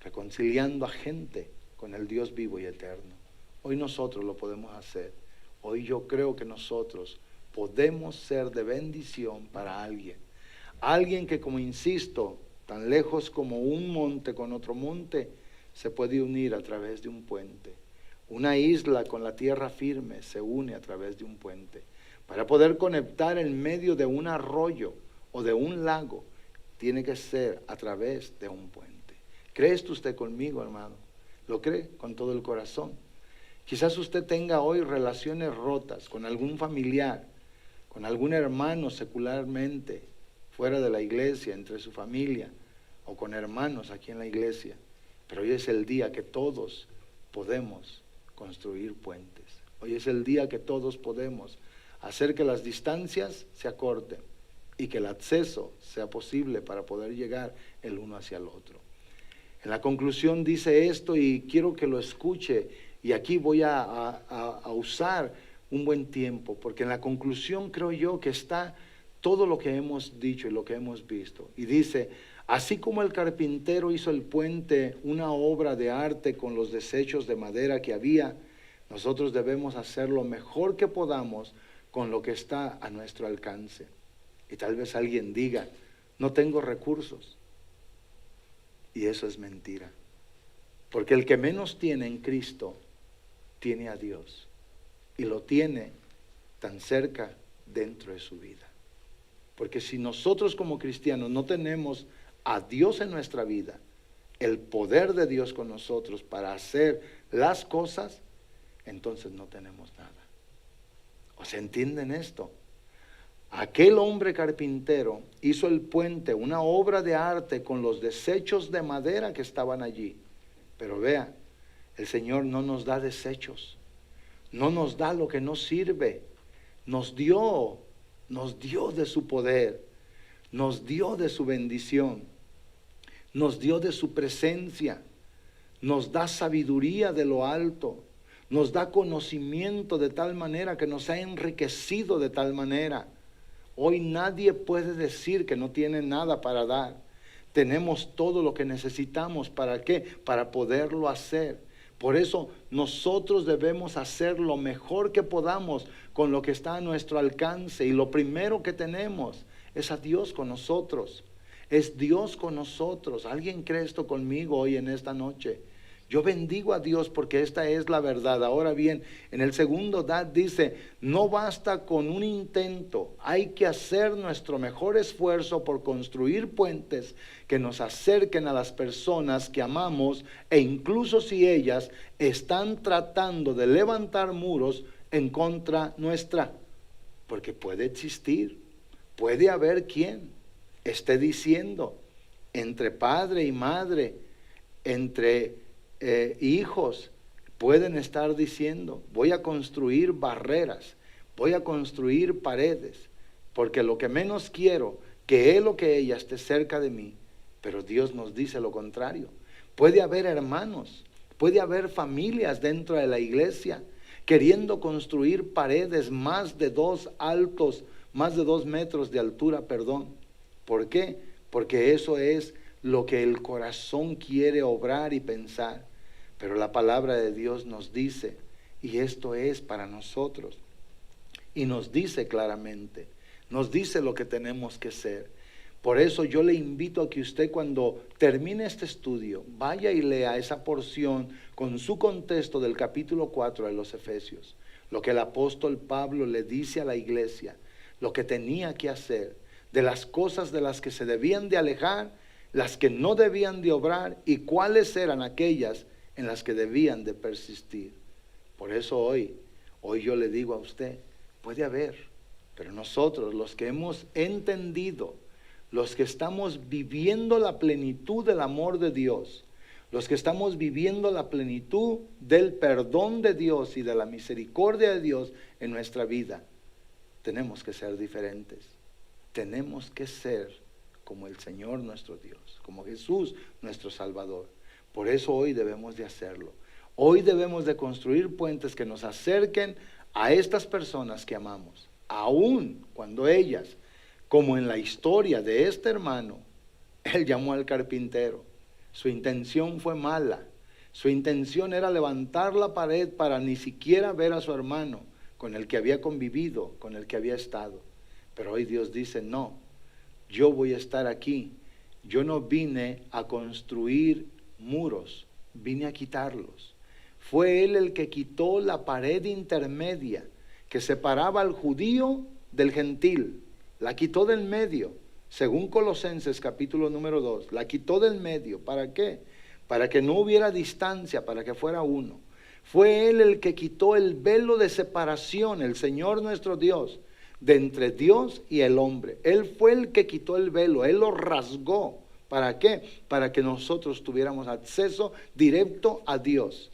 reconciliando a gente con el Dios vivo y eterno. Hoy nosotros lo podemos hacer. Hoy yo creo que nosotros podemos ser de bendición para alguien. Alguien que, como insisto, tan lejos como un monte con otro monte, se puede unir a través de un puente. Una isla con la tierra firme se une a través de un puente. Para poder conectar en medio de un arroyo o de un lago, tiene que ser a través de un puente. ¿Cree esto usted conmigo, hermano? ¿Lo cree con todo el corazón? Quizás usted tenga hoy relaciones rotas con algún familiar, con algún hermano secularmente, fuera de la iglesia, entre su familia, o con hermanos aquí en la iglesia. Pero hoy es el día que todos podemos construir puentes. Hoy es el día que todos podemos hacer que las distancias se acorten y que el acceso sea posible para poder llegar el uno hacia el otro. En la conclusión dice esto y quiero que lo escuche, y aquí voy a usar un buen tiempo, porque en la conclusión creo yo que está todo lo que hemos dicho y lo que hemos visto. Y dice, así como el carpintero hizo el puente una obra de arte con los desechos de madera que había, nosotros debemos hacer lo mejor que podamos con lo que está a nuestro alcance. Y tal vez alguien diga, no tengo recursos. Y eso es mentira. Porque el que menos tiene en Cristo, tiene a Dios. Y lo tiene tan cerca dentro de su vida. Porque si nosotros como cristianos no tenemos a Dios en nuestra vida, el poder de Dios con nosotros para hacer las cosas, entonces no tenemos nada. ¿O se entienden esto? Aquel hombre carpintero hizo el puente, una obra de arte con los desechos de madera que estaban allí. Pero vea, el Señor no nos da desechos, no nos da lo que no sirve, nos dio de su poder, nos dio de su bendición, nos dio de su presencia, nos da sabiduría de lo alto, nos da conocimiento de tal manera que nos ha enriquecido de tal manera. Hoy nadie puede decir que no tiene nada para dar. Tenemos todo lo que necesitamos. ¿Para qué? Para poderlo hacer. Por eso nosotros debemos hacer lo mejor que podamos con lo que está a nuestro alcance. Y lo primero que tenemos es a Dios con nosotros. Es Dios con nosotros. ¿Alguien cree esto conmigo hoy en esta noche? Yo bendigo a Dios porque esta es la verdad. Ahora bien, en el segundo dice, no basta con un intento, hay que hacer nuestro mejor esfuerzo por construir puentes que nos acerquen a las personas que amamos, e incluso si ellas están tratando de levantar muros en contra nuestra. Porque puede existir, puede haber quien esté diciendo, entre padre y madre, entre hijos, pueden estar diciendo, voy a construir barreras, voy a construir paredes, porque lo que menos quiero, que él o que ella esté cerca de mí. Pero Dios nos dice lo contrario. Puede haber hermanos, puede haber familias dentro de la iglesia queriendo construir paredes más de 2 metros de altura, ¿Por qué? Porque eso es lo que el corazón quiere obrar y pensar. Pero la palabra de Dios nos dice, y esto es para nosotros, y nos dice claramente, nos dice lo que tenemos que hacer. Por eso yo le invito a que usted, cuando termine este estudio, vaya y lea esa porción con su contexto del capítulo 4 de los Efesios, lo que el apóstol Pablo le dice a la iglesia, lo que tenía que hacer, de las cosas de las que se debían de alejar, las que no debían de obrar, y cuáles eran aquellas en las que debían de persistir. Por eso hoy yo le digo a usted, puede haber, pero nosotros, los que hemos entendido, los que estamos viviendo la plenitud del amor de Dios, los que estamos viviendo la plenitud del perdón de Dios y de la misericordia de Dios en nuestra vida, tenemos que ser diferentes. Tenemos que ser como el Señor nuestro Dios, como Jesús nuestro Salvador. Por eso hoy debemos de hacerlo. Hoy debemos de construir puentes que nos acerquen a estas personas que amamos, aun cuando ellas, como en la historia de este hermano, él llamó al carpintero. Su intención fue mala. Su intención era levantar la pared para ni siquiera ver a su hermano con el que había convivido, con el que había estado. Pero hoy Dios dice, no, yo voy a estar aquí. Yo no vine a construir muros, vine a quitarlos. Fue Él el que quitó la pared intermedia que separaba al judío del gentil. La quitó del medio, según Colosenses capítulo número 2. La quitó del medio. ¿Para qué? Para que no hubiera distancia, para que fuera uno. Fue Él el que quitó el velo de separación, el Señor nuestro Dios, de entre Dios y el hombre. Él fue el que quitó el velo, Él lo rasgó. ¿Para qué? Para que nosotros tuviéramos acceso directo a Dios.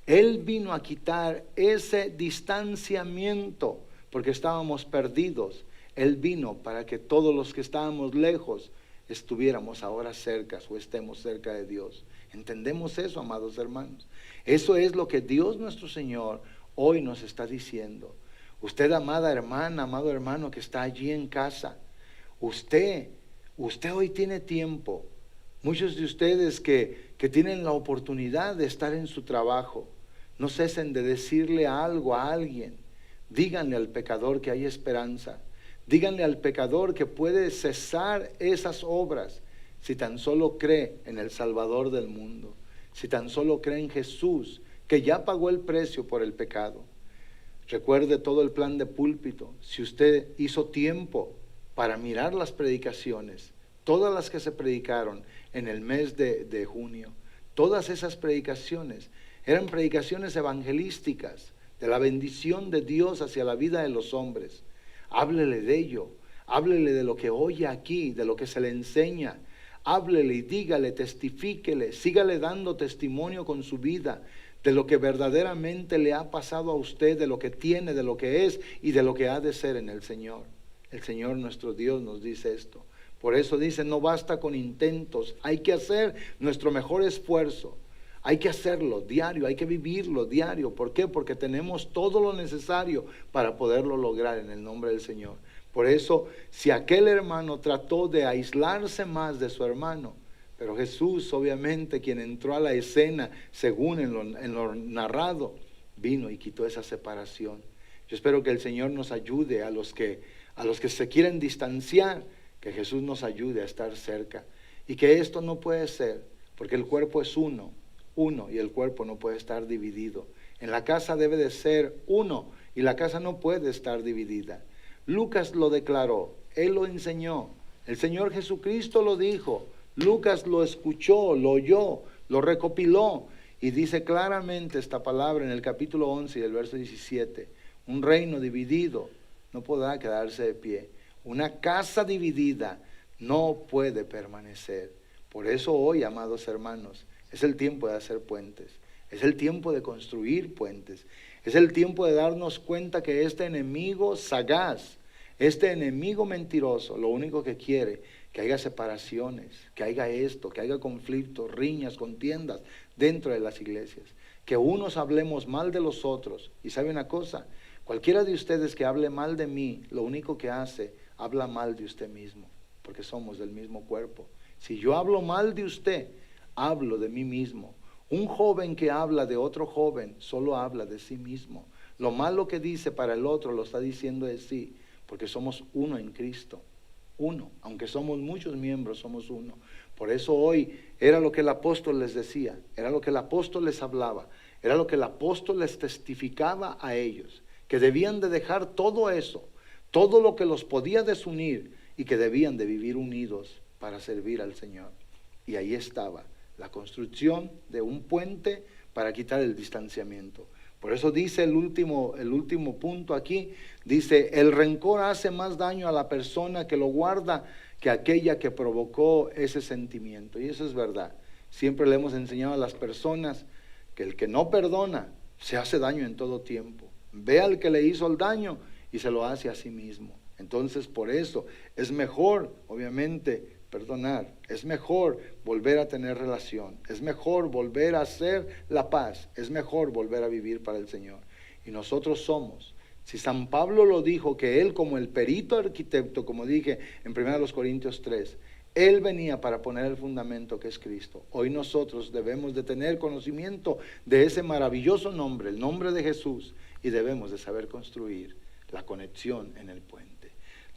Él vino a quitar ese distanciamiento porque estábamos perdidos. Él vino para que todos los que estábamos lejos estuviéramos ahora cerca o estemos cerca de Dios. ¿Entendemos eso, amados hermanos? Eso es lo que Dios nuestro Señor hoy nos está diciendo. Usted, amada hermana, amado hermano que está allí en casa, usted hoy tiene tiempo. Muchos de ustedes que tienen la oportunidad de estar en su trabajo, no cesen de decirle algo a alguien. Díganle al pecador que hay esperanza. Díganle al pecador que puede cesar esas obras si tan solo cree en el Salvador del mundo, si tan solo cree en Jesús, que ya pagó el precio por el pecado. Recuerde todo el plan de púlpito. Si usted hizo tiempo para mirar las predicaciones, todas las que se predicaron en el mes de junio, todas esas predicaciones eran predicaciones evangelísticas de la bendición de Dios hacia la vida de los hombres. Háblele de ello, háblele de lo que oye aquí, de lo que se le enseña. Háblele y dígale, testifíquele, sígale dando testimonio con su vida de lo que verdaderamente le ha pasado a usted, de lo que tiene, de lo que es y de lo que ha de ser en el Señor. El Señor nuestro Dios nos dice esto. Por eso dice, no basta con intentos, hay que hacer nuestro mejor esfuerzo. Hay que hacerlo diario, hay que vivirlo diario. ¿Por qué? Porque tenemos todo lo necesario para poderlo lograr en el nombre del Señor. Por eso, si aquel hermano trató de aislarse más de su hermano, pero Jesús, obviamente, quien entró a la escena, según en lo narrado, vino y quitó esa separación. Yo espero que el Señor nos ayude a los que se quieren distanciar, que Jesús nos ayude a estar cerca. Y que esto no puede ser, porque el cuerpo es uno, y el cuerpo no puede estar dividido. En la casa debe de ser uno, y la casa no puede estar dividida. Lucas lo declaró, él lo enseñó, el Señor Jesucristo lo dijo, Lucas lo escuchó, lo oyó, lo recopiló, y dice claramente esta palabra en el capítulo 11 y el verso 17, un reino dividido no podrá quedarse de pie, una casa dividida no puede permanecer. Por eso hoy, amados hermanos, es el tiempo de hacer puentes, es el tiempo de construir puentes, es el tiempo de darnos cuenta que este enemigo sagaz, este enemigo mentiroso, lo único que quiere, que haya separaciones, que haya esto, que haya conflictos, riñas, contiendas dentro de las iglesias, que unos hablemos mal de los otros. Y sabe una cosa, cualquiera de ustedes que hable mal de mí, lo único que hace, habla mal de usted mismo, porque somos del mismo cuerpo. Si yo hablo mal de usted, hablo de mí mismo. Un joven que habla de otro joven, solo habla de sí mismo. Lo malo que dice para el otro, lo está diciendo de sí, porque somos uno en Cristo. Uno, aunque somos muchos miembros, somos uno. Por eso hoy era lo que el apóstol les decía, era lo que el apóstol les hablaba, era lo que el apóstol les testificaba a ellos, que debían de dejar todo eso, todo lo que los podía desunir, y que debían de vivir unidos para servir al Señor. Y ahí estaba la construcción de un puente para quitar el distanciamiento. Por eso dice el último punto aquí, dice, el rencor hace más daño a la persona que lo guarda que aquella que provocó ese sentimiento. Y eso es verdad. Siempre le hemos enseñado a las personas que el que no perdona se hace daño en todo tiempo. Ve al que le hizo el daño y se lo hace a sí mismo. Entonces, por eso es mejor, obviamente, perdonar, es mejor volver a tener relación, es mejor volver a hacer la paz, es mejor volver a vivir para el Señor. Y nosotros somos, si San Pablo lo dijo, que él como el perito arquitecto, como dije en 1 Corintios 3, él venía para poner el fundamento que es Cristo. Hoy nosotros debemos de tener conocimiento de ese maravilloso nombre, el nombre de Jesús, y debemos de saber construir la conexión en el puente.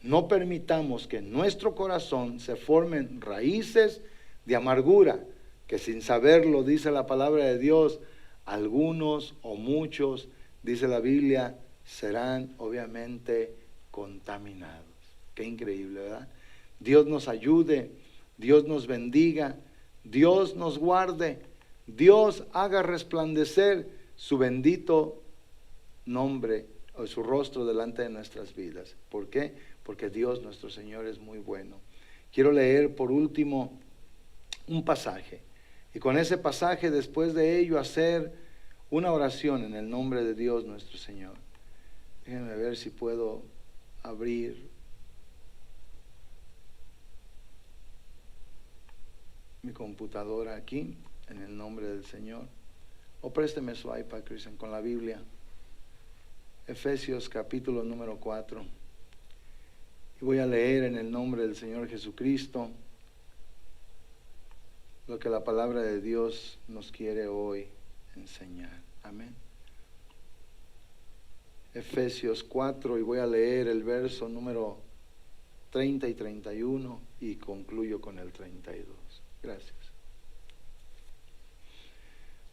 No permitamos que en nuestro corazón se formen raíces de amargura, que sin saberlo, dice la palabra de Dios, algunos o muchos, dice la Biblia, serán obviamente contaminados. Qué increíble, ¿verdad? Dios nos ayude, Dios nos bendiga, Dios nos guarde, Dios haga resplandecer su bendito nombre o su rostro delante de nuestras vidas. ¿Por qué? Porque Dios nuestro Señor es muy bueno. Quiero leer por último un pasaje, y con ese pasaje, después de ello, hacer una oración en el nombre de Dios nuestro Señor. Déjenme ver si puedo abrir mi computadora aquí, en el nombre del Señor. O présteme su iPad, Cristian, con la Biblia. Efesios capítulo número 4. Y voy a leer en el nombre del Señor Jesucristo lo que la palabra de Dios nos quiere hoy enseñar. Amén. Efesios 4, y voy a leer el verso número 30 y 31 y concluyo con el 32. Gracias.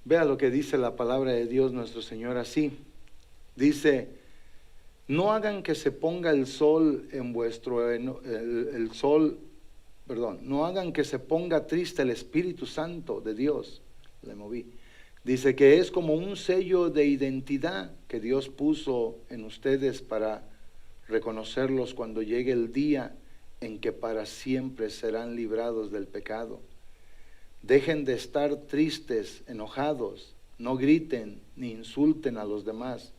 Vea lo que dice la palabra de Dios nuestro Señor así. Dice: no hagan que se ponga el sol en vuestro no hagan que se ponga triste el Espíritu Santo de Dios. Le moví. Dice que es como un sello de identidad que Dios puso en ustedes para reconocerlos cuando llegue el día en que para siempre serán librados del pecado. Dejen de estar tristes, enojados, no griten ni insulten a los demás.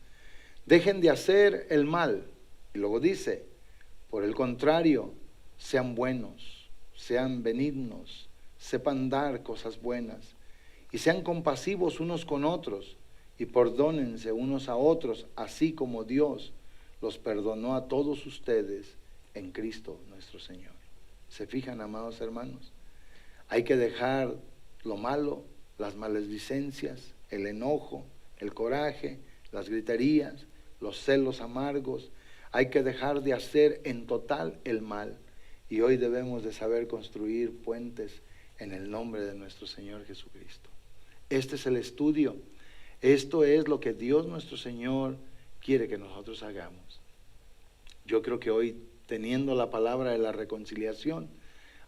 Dejen de hacer el mal. Y luego dice: por el contrario, sean buenos, sean benignos, sepan dar cosas buenas, y sean compasivos unos con otros, y perdónense unos a otros, así como Dios los perdonó a todos ustedes en Cristo nuestro Señor. ¿Se fijan, amados hermanos? Hay que dejar lo malo, las maledicencias, el enojo, el coraje, las griterías, los celos amargos. Hay que dejar de hacer en total el mal. Y hoy debemos de saber construir puentes en el nombre de nuestro Señor Jesucristo. Este es el estudio. Esto es lo que Dios nuestro Señor quiere que nosotros hagamos. Yo creo que hoy, teniendo la palabra de la reconciliación,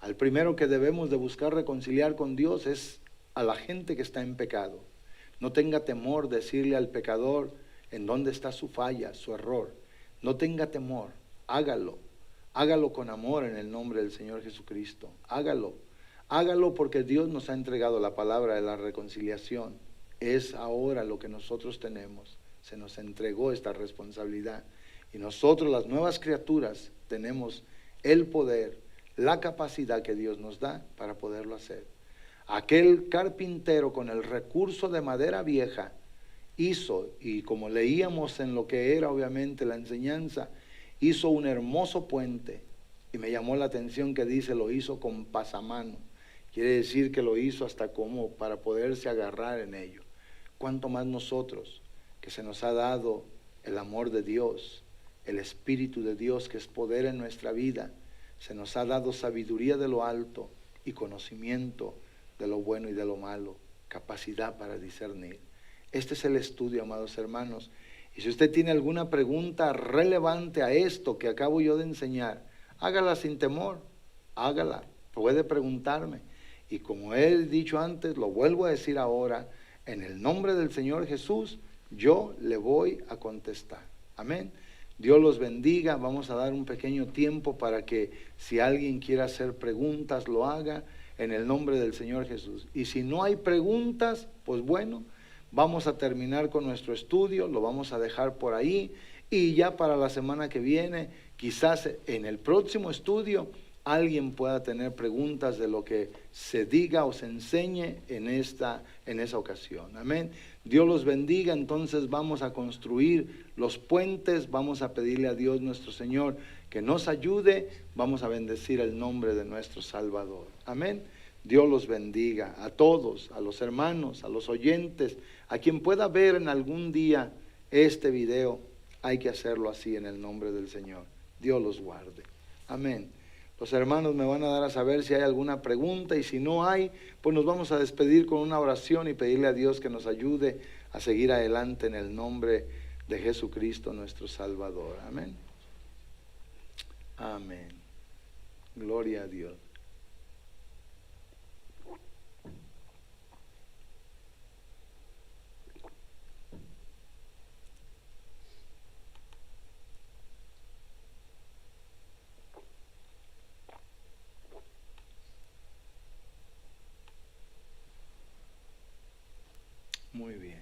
al primero que debemos de buscar reconciliar con Dios es a la gente que está en pecado. No tenga temor decirle al pecador en dónde está su falla, su error. No tenga temor, hágalo. Hágalo con amor en el nombre del Señor Jesucristo. Hágalo. Hágalo porque Dios nos ha entregado la palabra de la reconciliación. Es ahora lo que nosotros tenemos. Se nos entregó esta responsabilidad. Y nosotros, las nuevas criaturas, tenemos el poder, la capacidad que Dios nos da para poderlo hacer. Aquel carpintero con el recurso de madera vieja hizo, y como leíamos en lo que era obviamente la enseñanza, hizo un hermoso puente. Y me llamó la atención que dice: lo hizo con pasamano. Quiere decir que lo hizo hasta como para poderse agarrar en ello. Cuánto más nosotros, que se nos ha dado el amor de Dios, el Espíritu de Dios, que es poder en nuestra vida. Se nos ha dado sabiduría de lo alto y conocimiento de lo bueno y de lo malo, capacidad para discernir. Este es el estudio, amados hermanos. Y si usted tiene alguna pregunta relevante a esto que acabo yo de enseñar, hágala sin temor, hágala, puede preguntarme. Y como he dicho antes, lo vuelvo a decir ahora, en el nombre del Señor Jesús, yo le voy a contestar. Amén. Dios los bendiga. Vamos a dar un pequeño tiempo para que si alguien quiere hacer preguntas, lo haga en el nombre del Señor Jesús. Y si no hay preguntas, pues bueno, vamos a terminar con nuestro estudio, lo vamos a dejar por ahí. Y ya para la semana que viene, quizás en el próximo estudio, alguien pueda tener preguntas de lo que se diga o se enseñe en esa ocasión. Amén. Dios los bendiga. Entonces vamos a construir los puentes, vamos a pedirle a Dios nuestro Señor que nos ayude, vamos a bendecir el nombre de nuestro Salvador. Amén. Dios los bendiga a todos, a los hermanos, a los oyentes, a quien pueda ver en algún día este video. Hay que hacerlo así en el nombre del Señor. Dios los guarde. Amén. Los hermanos me van a dar a saber si hay alguna pregunta, y si no hay, pues nos vamos a despedir con una oración y pedirle a Dios que nos ayude a seguir adelante en el nombre de Jesucristo nuestro Salvador. Amén. Amén. Gloria a Dios. Muy bien.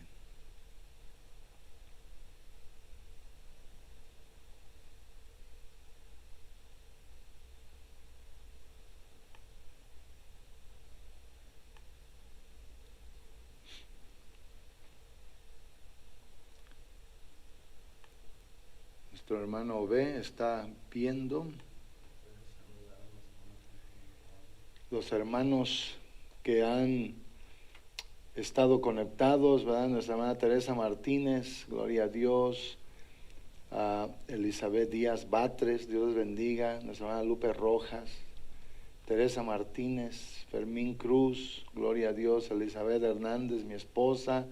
Nuestro hermano Obé está viendo. Los hermanos que han estado conectados, ¿verdad? Nuestra hermana Teresa Martínez, gloria a Dios. a Elizabeth Díaz Batres, Dios les bendiga, nuestra hermana Lupe Rojas, Teresa Martínez, Fermín Cruz, gloria a Dios, Elizabeth Hernández, mi esposa,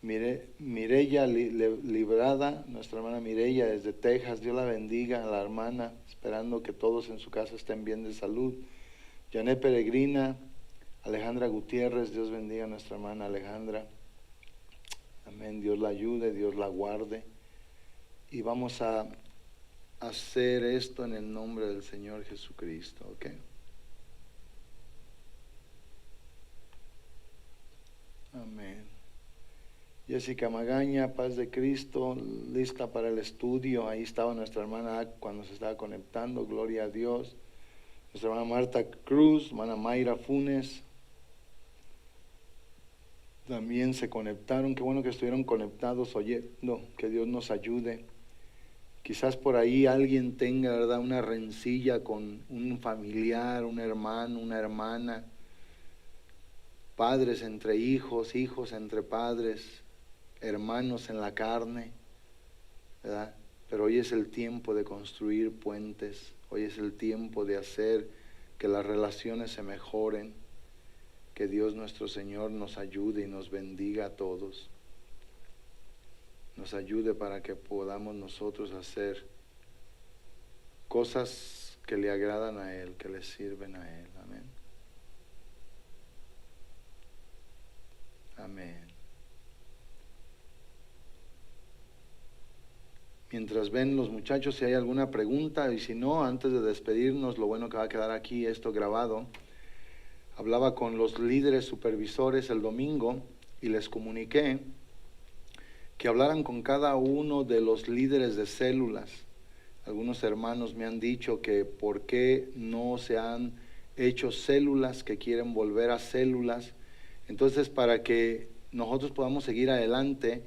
Mireya Librada, nuestra hermana Mireya desde Texas, Dios la bendiga, a la hermana, esperando que todos en su casa estén bien de salud. Janet Peregrina, Alejandra Gutiérrez, Dios bendiga a nuestra hermana Alejandra. Amén, Dios la ayude, Dios la guarde. Y vamos a hacer esto en el nombre del Señor Jesucristo, ¿ok? Amén. Jessica Magaña, paz de Cristo, lista para el estudio. Ahí estaba nuestra hermana cuando se estaba conectando, gloria a Dios. Nuestra hermana Marta Cruz, hermana Mayra Funes, también se conectaron. Qué bueno que estuvieron conectados oyendo, que Dios nos ayude. Quizás por ahí alguien tenga, ¿verdad?, una rencilla con un familiar, un hermano, una hermana, padres entre hijos, hijos entre padres, hermanos en la carne, ¿verdad? Pero hoy es el tiempo de construir puentes, hoy es el tiempo de hacer que las relaciones se mejoren, que Dios nuestro Señor nos ayude y nos bendiga a todos, nos ayude para que podamos nosotros hacer cosas que le agradan a Él, que le sirven a Él. Amén. Amén. Mientras ven los muchachos, si hay alguna pregunta, y si no, antes de despedirnos, lo bueno que va a quedar aquí esto grabado. Hablaba con los líderes supervisores el domingo y les comuniqué que hablaran con cada uno de los líderes de células. Algunos hermanos me han dicho que por qué no se han hecho células, que quieren volver a células. Entonces, para que nosotros podamos seguir adelante,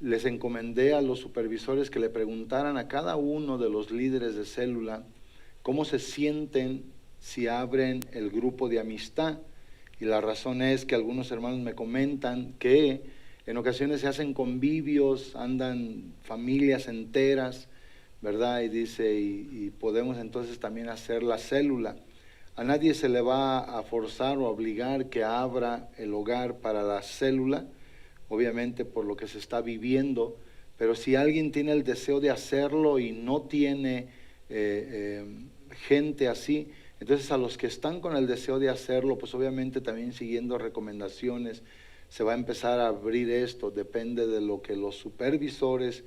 les encomendé a los supervisores que le preguntaran a cada uno de los líderes de célula cómo se sienten si abren el grupo de amistad. Y la razón es que algunos hermanos me comentan que en ocasiones se hacen convivios, andan familias enteras, ¿verdad? Y dice, y podemos entonces también hacer la célula. A nadie se le va a forzar o a obligar que abra el hogar para la célula, obviamente por lo que se está viviendo, pero si alguien tiene el deseo de hacerlo y no tiene gente así, entonces a los que están con el deseo de hacerlo, pues obviamente también siguiendo recomendaciones, se va a empezar a abrir esto, depende de lo que los supervisores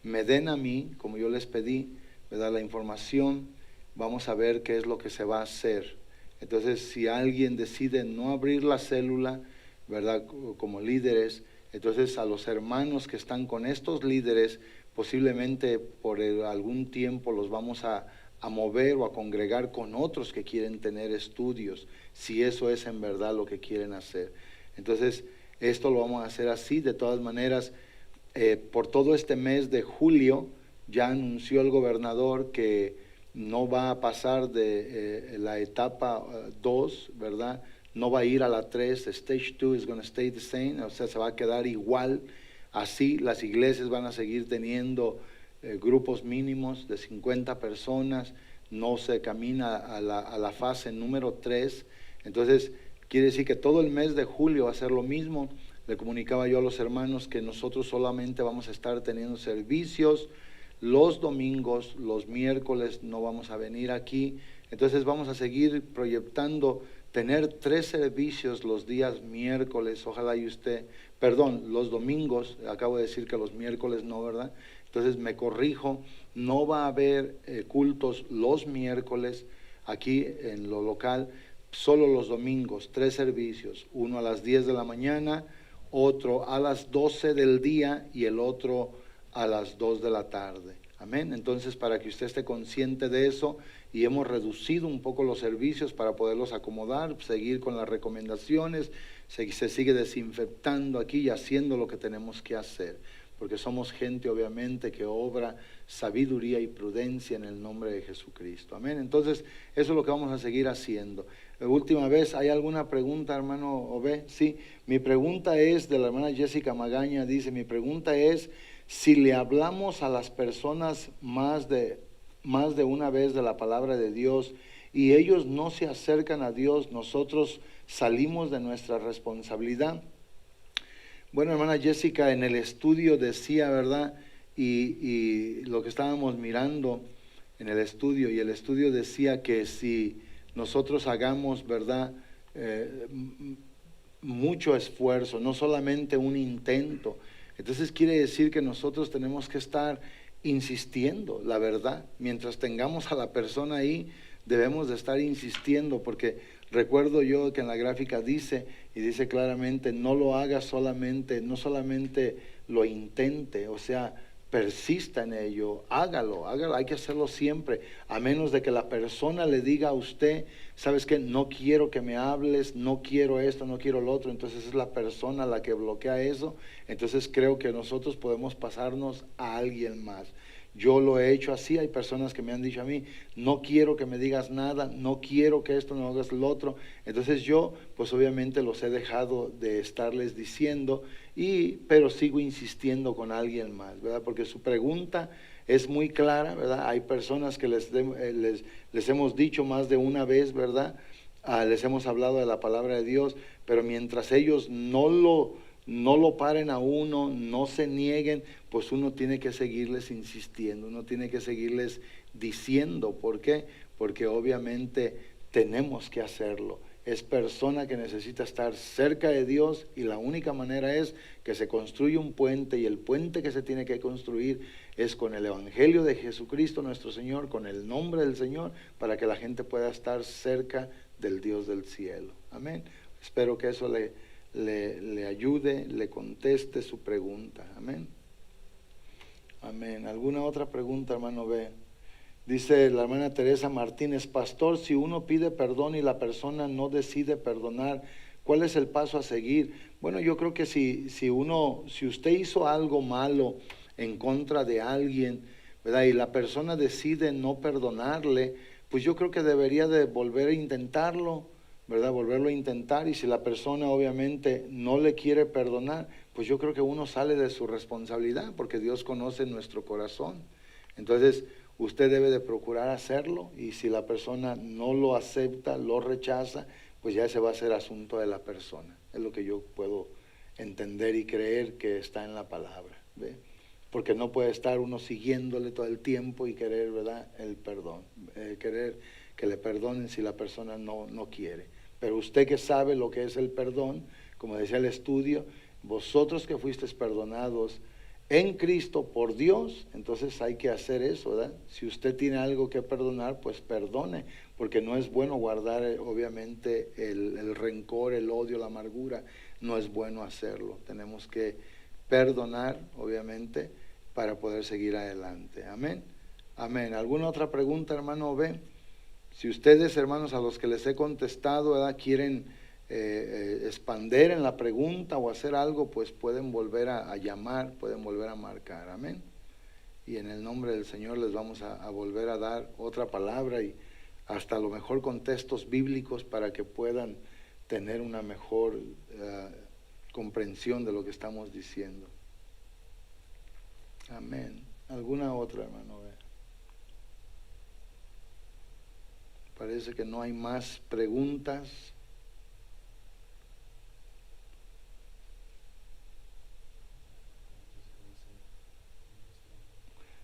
me den a mí, como yo les pedí, ¿verdad?, la información, vamos a ver qué es lo que se va a hacer. Entonces, si alguien decide no abrir la célula, ¿verdad?, como líderes, entonces a los hermanos que están con estos líderes, posiblemente por algún tiempo los vamos a mover o a congregar con otros que quieren tener estudios, si eso es en verdad lo que quieren hacer. Entonces, esto lo vamos a hacer así. De todas maneras, por todo este mes de julio, ya anunció el gobernador que no va a pasar de la etapa 2, ¿verdad? No va a ir a la 3, stage 2 is going to stay the same, o sea, se va a quedar igual. Así las iglesias van a seguir teniendo grupos mínimos de 50 personas, no se camina a la fase número 3, entonces quiere decir que todo el mes de julio va a ser lo mismo. Le comunicaba yo a los hermanos que nosotros solamente vamos a estar teniendo servicios los domingos, los miércoles no vamos a venir aquí, entonces vamos a seguir proyectando tener 3 servicios los días miércoles, ojalá y usted, perdón, los domingos, acabo de decir que los miércoles no, ¿verdad? Entonces me corrijo, no va a haber cultos los miércoles aquí en lo local, solo los domingos, 3 servicios, uno a las 10 de la mañana, otro a las 12 del día y el otro a las 2 de la tarde. Amén. Entonces, para que usted esté consciente de eso, y hemos reducido un poco los servicios para poderlos acomodar, seguir con las recomendaciones, se sigue desinfectando aquí y haciendo lo que tenemos que hacer, porque somos gente obviamente que obra sabiduría y prudencia en el nombre de Jesucristo. Amén. Entonces, eso es lo que vamos a seguir haciendo. La última vez, ¿hay alguna pregunta, hermano Obé? Sí, mi pregunta es de la hermana Jessica Magaña, dice, mi pregunta es, Si le hablamos a las personas más de una vez de la palabra de Dios y ellos no se acercan a Dios, nosotros salimos de nuestra responsabilidad. Bueno, hermana Jessica, en el estudio decía, ¿verdad? Y lo que estábamos mirando en el estudio, y el estudio decía que si nosotros hagamos, ¿verdad? Mucho esfuerzo, no solamente un intento, entonces quiere decir que nosotros tenemos que estar insistiendo, la verdad. Mientras tengamos a la persona ahí, debemos de estar insistiendo, porque recuerdo yo que en la gráfica dice, y dice claramente, no lo haga solamente, no solamente lo intente, o sea, persista en ello, hágalo, hay que hacerlo siempre, a menos de que la persona le diga a usted, ¿sabes qué? No quiero que me hables, no quiero esto, no quiero lo otro, entonces es la persona la que bloquea eso, entonces creo que nosotros podemos pasarnos a alguien más. Yo lo he hecho así, hay personas que me han dicho a mí, no quiero que me digas nada, no quiero que esto, no hagas lo otro. Entonces yo, pues obviamente los he dejado de estarles diciendo, pero sigo insistiendo con alguien más, ¿verdad? Porque su pregunta es muy clara, ¿verdad? Hay personas que les hemos dicho más de una vez, ¿verdad? Les hemos hablado de la palabra de Dios, pero mientras ellos no lo paren a uno, no se nieguen, pues uno tiene que seguirles insistiendo, uno tiene que seguirles diciendo. ¿Por qué? Porque obviamente tenemos que hacerlo. Es persona que necesita estar cerca de Dios y la única manera es que se construya un puente, y el puente que se tiene que construir es con el Evangelio de Jesucristo nuestro Señor, con el nombre del Señor, para que la gente pueda estar cerca del Dios del cielo. Amén. Espero que eso le ayude, le conteste su pregunta. Amén. Amén. ¿Alguna otra pregunta, hermano B? Dice la hermana Teresa Martínez, pastor, si uno pide perdón y la persona no decide perdonar, ¿cuál es el paso a seguir? Bueno, yo creo que si usted hizo algo malo en contra de alguien, ¿verdad? Y la persona decide no perdonarle, pues yo creo que debería de volver a intentarlo, ¿verdad? Volverlo a intentar, y si la persona obviamente no le quiere perdonar, pues yo creo que uno sale de su responsabilidad, porque Dios conoce nuestro corazón. Entonces, usted debe de procurar hacerlo, y si la persona no lo acepta, lo rechaza, pues ya ese va a ser asunto de la persona. Es lo que yo puedo entender y creer que está en la palabra, ¿ve? Porque no puede estar uno siguiéndole todo el tiempo y querer, ¿verdad?, el perdón, querer que le perdonen si la persona no quiere. Pero usted que sabe lo que es el perdón, como decía el estudio, vosotros que fuisteis perdonados en Cristo por Dios, entonces hay que hacer eso, ¿verdad? Si usted tiene algo que perdonar, pues perdone, porque no es bueno guardar obviamente el rencor, el odio, la amargura, no es bueno hacerlo. Tenemos que perdonar, obviamente, para poder seguir adelante. Amén. Amén. ¿Alguna otra pregunta, hermano B? Si ustedes, hermanos, a los que les he contestado, ¿verdad?, quieren expander en la pregunta o hacer algo, pues pueden volver a llamar, pueden volver a marcar. Amén. Y en el nombre del Señor les vamos a volver a dar otra palabra, y hasta a lo mejor con textos bíblicos, para que puedan tener una mejor comprensión de lo que estamos diciendo. Amén. ¿Alguna otra, hermano? Parece que no hay más preguntas.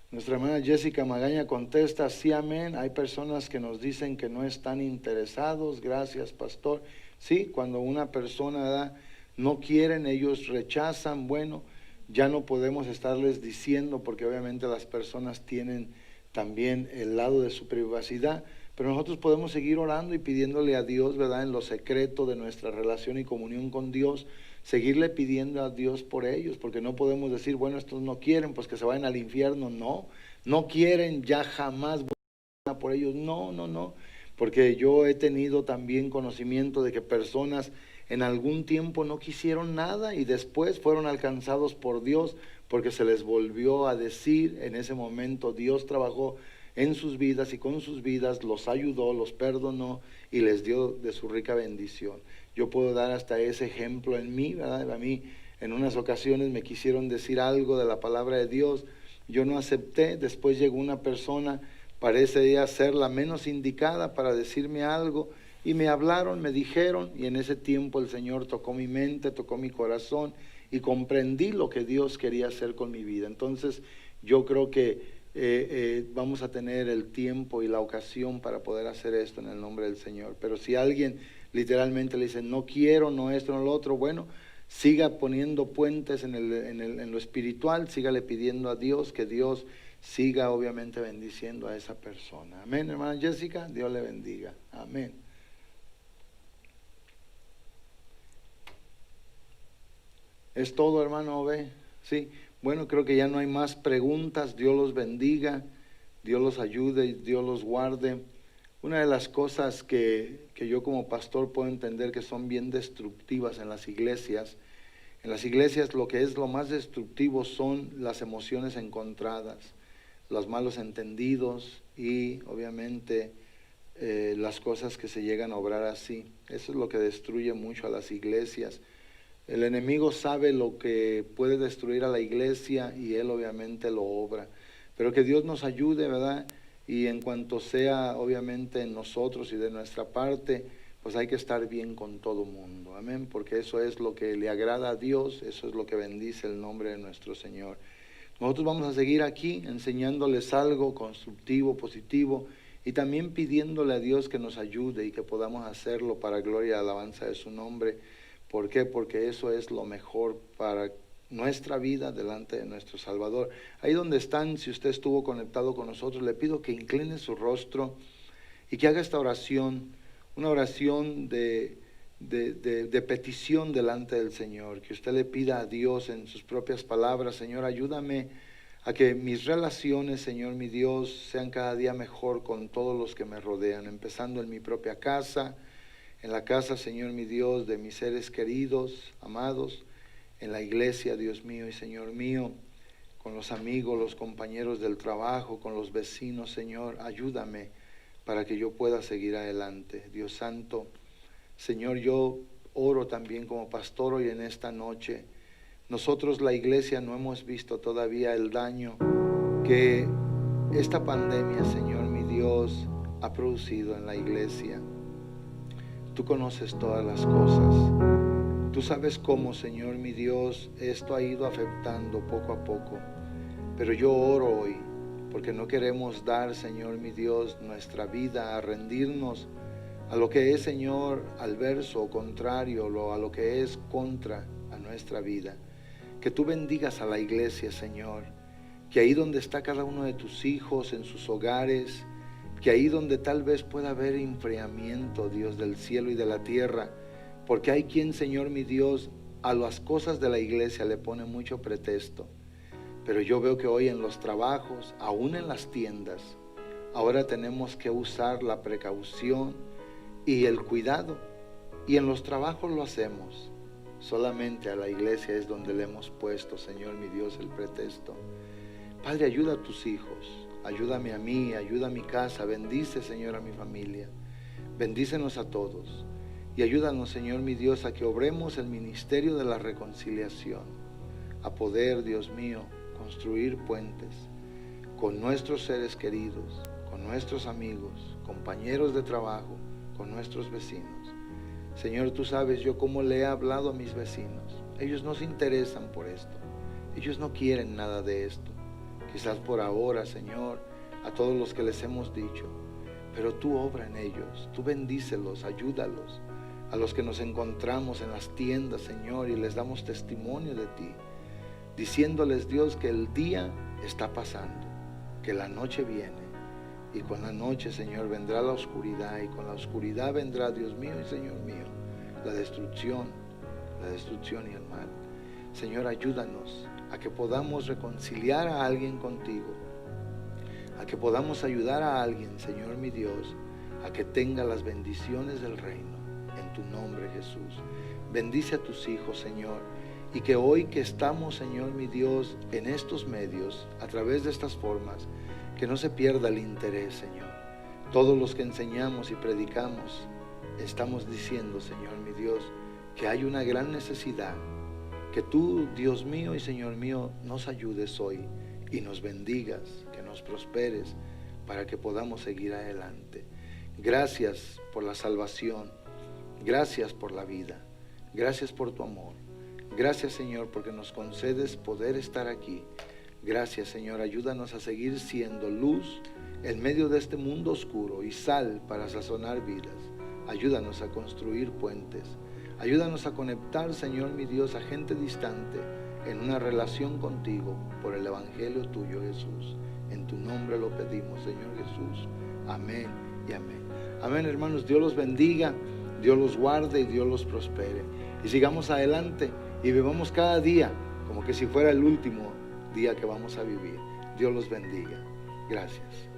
Nuestra hermana Jessica Magaña contesta, sí, amén. Hay personas que nos dicen que no están interesados. Gracias, pastor. Sí, cuando una persona no quieren, ellos rechazan, bueno, ya no podemos estarles diciendo, porque obviamente las personas tienen también el lado de su privacidad, pero nosotros podemos seguir orando y pidiéndole a Dios, ¿verdad?, en lo secreto de nuestra relación y comunión con Dios, seguirle pidiendo a Dios por ellos, porque no podemos decir, bueno, estos no quieren, pues que se vayan al infierno. No quieren, ya jamás voy a orar por ellos. No, porque yo he tenido también conocimiento de que personas en algún tiempo no quisieron nada y después fueron alcanzados por Dios, porque se les volvió a decir. En ese momento Dios trabajó en sus vidas y con sus vidas los ayudó, los perdonó y les dio de su rica bendición. Yo puedo dar hasta ese ejemplo en mí, ¿verdad? A mí En unas ocasiones me quisieron decir algo de la palabra de Dios, yo no acepté, después llegó una persona, parece ya ser la menos indicada para decirme algo, y me hablaron, me dijeron, y en ese tiempo el Señor tocó mi mente, tocó mi corazón, y comprendí lo que Dios quería hacer con mi vida. Entonces yo creo que vamos a tener el tiempo y la ocasión para poder hacer esto en el nombre del Señor. Pero si alguien literalmente le dice, no quiero, no esto, no lo otro, bueno, siga poniendo puentes en lo espiritual, sígale pidiendo a Dios, que Dios siga obviamente bendiciendo a esa persona. Amén, hermana Jessica, Dios le bendiga. Amén. ¿Es todo, hermano Ove? Sí. Bueno, creo que ya no hay más preguntas. Dios los bendiga, Dios los ayude, Dios los guarde. Una de las cosas que yo como pastor puedo entender que son bien destructivas en las iglesias lo que es lo más destructivo son las emociones encontradas, los malos entendidos y obviamente las cosas que se llegan a obrar así. Eso es lo que destruye mucho a las iglesias. El enemigo sabe lo que puede destruir a la iglesia y él obviamente lo obra. Pero que Dios nos ayude, ¿verdad? Y en cuanto sea obviamente en nosotros y de nuestra parte, pues hay que estar bien con todo mundo. Amén, porque eso es lo que le agrada a Dios, eso es lo que bendice el nombre de nuestro Señor. Nosotros vamos a seguir aquí enseñándoles algo constructivo, positivo, y también pidiéndole a Dios que nos ayude y que podamos hacerlo para gloria y alabanza de su nombre. ¿Por qué? Porque eso es lo mejor para nuestra vida delante de nuestro Salvador. Ahí donde están, si usted estuvo conectado con nosotros, le pido que incline su rostro y que haga esta oración, una oración de petición delante del Señor, que usted le pida a Dios en sus propias palabras, Señor, ayúdame a que mis relaciones, Señor, mi Dios, sean cada día mejor con todos los que me rodean, empezando en mi propia casa, en la casa, Señor, mi Dios, de mis seres queridos, amados, en la iglesia, Dios mío y Señor mío, con los amigos, los compañeros del trabajo, con los vecinos, Señor, ayúdame para que yo pueda seguir adelante. Dios Santo, Señor, yo oro también como pastor hoy en esta noche. Nosotros, la iglesia, no hemos visto todavía el daño que esta pandemia, Señor, mi Dios, ha producido en la iglesia. Tú conoces todas las cosas. Tú sabes cómo, Señor, mi Dios, esto ha ido afectando poco a poco. Pero yo oro hoy, porque no queremos dar, Señor, mi Dios, nuestra vida a rendirnos a lo que es, Señor, adverso o contrario, a lo que es contra a nuestra vida. Que tú bendigas a la iglesia, Señor, que ahí donde está cada uno de tus hijos, en sus hogares, que ahí donde tal vez pueda haber enfriamiento, Dios del cielo y de la tierra, porque hay quien, Señor mi Dios, a las cosas de la iglesia le pone mucho pretexto. Pero yo veo que hoy en los trabajos, aún en las tiendas, ahora tenemos que usar la precaución y el cuidado. Y en los trabajos lo hacemos. Solamente a la iglesia es donde le hemos puesto, Señor mi Dios, el pretexto. Padre, ayuda a tus hijos. Ayúdame a mí, ayuda a mi casa, bendice, Señor, a mi familia. Bendícenos a todos y ayúdanos, Señor, mi Dios, a que obremos el ministerio de la reconciliación, a poder, Dios mío, construir puentes con nuestros seres queridos, con nuestros amigos, compañeros de trabajo, con nuestros vecinos. Señor, tú sabes yo cómo le he hablado a mis vecinos. Ellos no se interesan por esto, ellos no quieren nada de esto. Quizás por ahora, Señor, a todos los que les hemos dicho, pero tú obra en ellos, tú bendícelos, ayúdalos. A los que nos encontramos en las tiendas, Señor, y les damos testimonio de ti, diciéndoles, Dios, que el día está pasando, que la noche viene, y con la noche, Señor, vendrá la oscuridad, y con la oscuridad vendrá, Dios mío y Señor mío, la destrucción y el mal. Señor, ayúdanos a que podamos reconciliar a alguien contigo, a que podamos ayudar a alguien, Señor mi Dios, a que tenga las bendiciones del reino, en tu nombre, Jesús. Bendice a tus hijos, Señor, y que hoy que estamos, Señor mi Dios, en estos medios, a través de estas formas, que no se pierda el interés, Señor. Todos los que enseñamos y predicamos, estamos diciendo, Señor mi Dios, que hay una gran necesidad, Que tú, Dios mío y Señor mío, nos ayudes hoy y nos bendigas, que nos prosperes para que podamos seguir adelante. Gracias por la salvación, gracias por la vida, gracias por tu amor. Gracias, Señor, porque nos concedes poder estar aquí. Gracias, Señor, ayúdanos a seguir siendo luz en medio de este mundo oscuro y sal para sazonar vidas. Ayúdanos a construir puentes. Ayúdanos a conectar, Señor mi Dios, a gente distante en una relación contigo por el Evangelio tuyo, Jesús. En tu nombre lo pedimos, Señor Jesús. Amén y amén. Amén, hermanos. Dios los bendiga, Dios los guarde y Dios los prospere. Y sigamos adelante y vivamos cada día como que si fuera el último día que vamos a vivir. Dios los bendiga. Gracias.